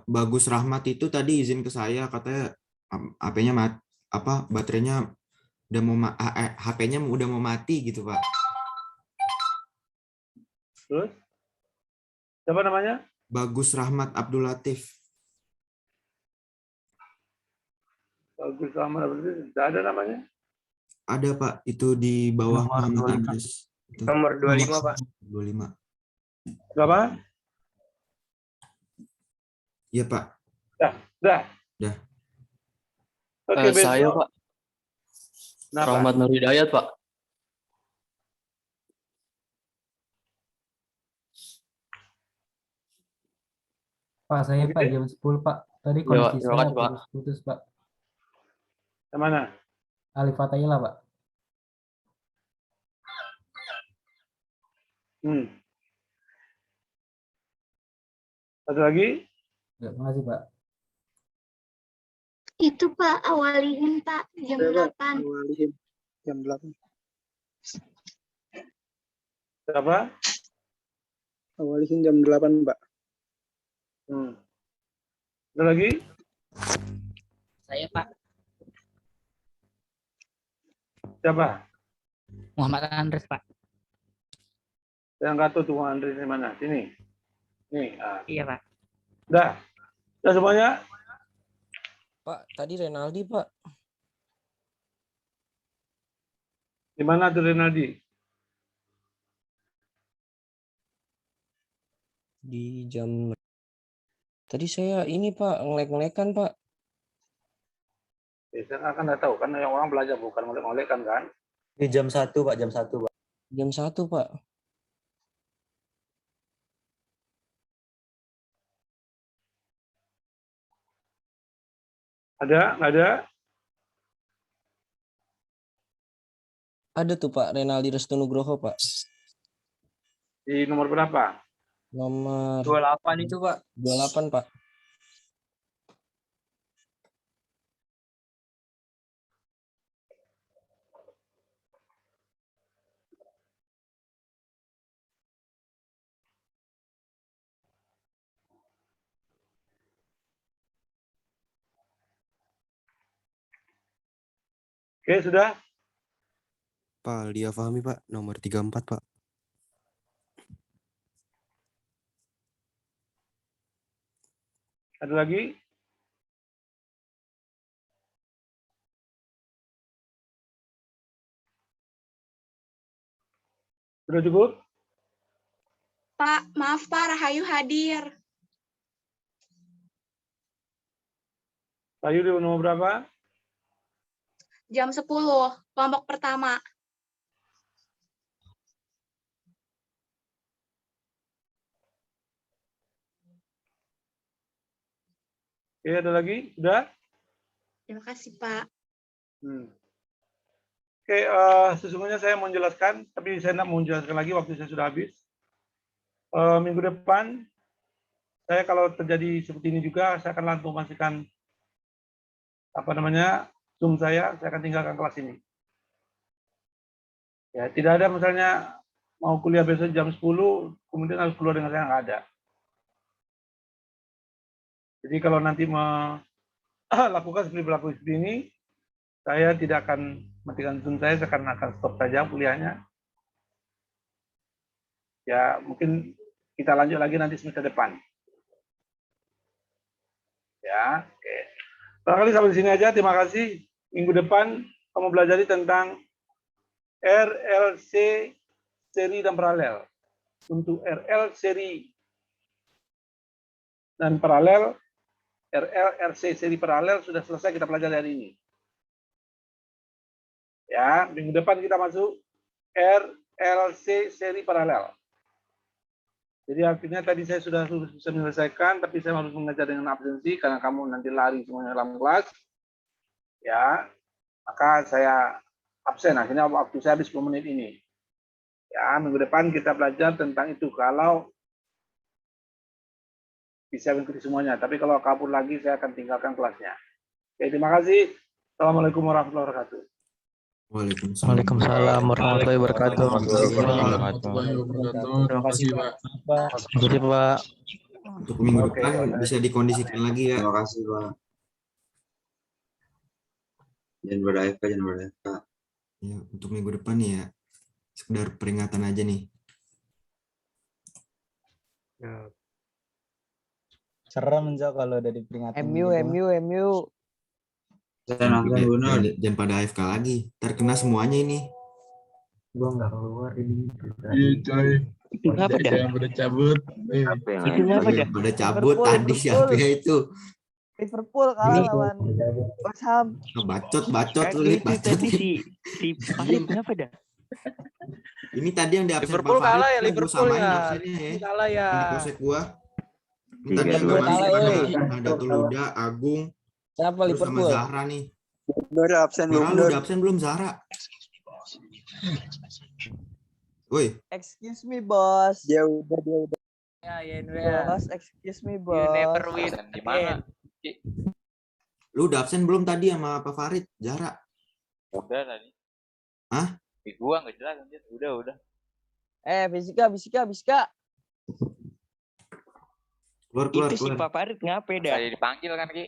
Bagus Rahmat itu tadi izin ke saya, katanya HP-nya baterainya udah mau HP-nya udah mau mati gitu, Pak. Terus? Siapa namanya? Bagus Rahmat Abdul Latif. Bagus Rahmat Abdul Latif. Tidak ada namanya? Ada, Pak. Itu di bawah Nomor Muhammad 25. Idris. Itu. Nomor 25, Pak. 25. Berapa? Iya, Pak. Dah. Dah. Oke, besok. Saya, Pak. Kenapa? Rahmat Nur Hidayat, Pak. Pak, saya Pak jam 10 Pak. Tadi Iya, Pak. koneksi Terima saya kasih, Pak. putus Pak. Yang mana? Alif Fatayla Pak. Satu lagi? Ya, makasih Pak. Itu Pak, awaliin Pak, jam 8. Awalihin jam 8. Siapa? Awalihin jam 8, Pak. Ada lagi? Saya Pak. Siapa? Muhammad Andres Pak. Yang nggak tahu tuh Andre di mana? Sini. Nih. Iya Pak. Dah. Dah semuanya? Pak, tadi Renaldi, Pak. Di mana tuh Renaldi? Di jam... Tadi saya ini, Pak, ngelek-ngelekan, Pak. Saya kan nggak tahu. Kan yang orang belajar bukan ngolek-ngolek kan? Di jam 1, Pak. Jam 1, Pak. Jam 1, Pak. Ada? Nggak ada? Ada tuh, Pak. Renaldi Restu Nugroho, Pak. Di nomor berapa? Nomor 28 itu, Pak. 28, Pak. Oke, sudah? Pak Lia Fahmi, Pak. Nomor 34, Pak. Ada lagi? Sudah cukup? Pak, maaf Pak, Rahayu hadir. Rahayu di nomor berapa? Jam 10, kelompok pertama. Oke, ada lagi? Sudah? Terima kasih Pak. Oke, sesungguhnya saya mau menjelaskan, tapi saya tidak mau menjelaskan lagi, waktu saya sudah habis. Minggu depan, saya kalau terjadi seperti ini juga, saya akan langsung memastikan Zoom saya akan tinggalkan kelas ini. Ya, tidak ada misalnya mau kuliah besok jam 10, kemudian harus keluar dengan saya, nggak ada. Jadi kalau nanti melakukan seperti ini, saya tidak akan matikan Zoom saya akan stop saja kuliahnya. Ya, mungkin kita lanjut lagi nanti semester depan. Ya, oke. Barangkali sampai di sini aja, terima kasih. Minggu depan kamu belajar tentang RLC seri dan paralel. Untuk RL seri dan paralel, RC seri paralel sudah selesai kita pelajari hari ini. Ya, minggu depan kita masuk RLC seri paralel. Jadi artinya tadi saya sudah bisa menyelesaikan, tapi saya harus mengajar dengan absensi karena kamu nanti lari semuanya dalam kelas. Ya, maka saya absen. Akhirnya waktu saya habis 10 menit ini. Ya, minggu depan kita belajar tentang itu. Kalau bisa mengikuti semuanya. Tapi kalau kabur lagi, saya akan tinggalkan kelasnya. Oke, terima kasih. Assalamualaikum warahmatullahi wabarakatuh. Waalaikumsalam warahmatullahi wabarakatuh. Terima kasih, Pak. Terima kasih, Pak. Untuk minggu depan bisa dikondisikan lagi ya. Terima kasih, Pak. Jangan ber-AFK, jangan ber-AFK. Ya, untuk minggu depan nih ya, sekedar peringatan aja nih. Serem Jo kalau udah diperingati. MU. Jangan pada AFK lagi, terkena semuanya ini. Gua nggak keluar ini. Kenapa dah? Udah cabut. Itu kenapa dah? Pada cabut tadi siapa itu? Liverpool kalah lawan West Ham. Bacot lu Lip, bacot. Tadi si Farid kenapa dah? Ini tadi yang di absen Liverpool Pak Farid, kalah ya, gua Liverpool samain ya. absennya ya. Kalah ya. Ini kosek gua. Ini tadi yang nggak masuk ada Tuluda, Agung, Siapa terus sama Liverpool? Zahra nih. Baru absen Zahra lu udah absen belum Zahra? Woi, Excuse me, bos. Dia udah. Ya. Bos, excuse me, You bos. never win. Gimana? lu udah absen belum tadi sama Pak Farid, Zahra? Udah tadi. Hah? Gua nggak jelas anjir. Udah. Fisika. Keluar. Itu si Pak Farid ngapain dah? Tadi dipanggil kan, Ki.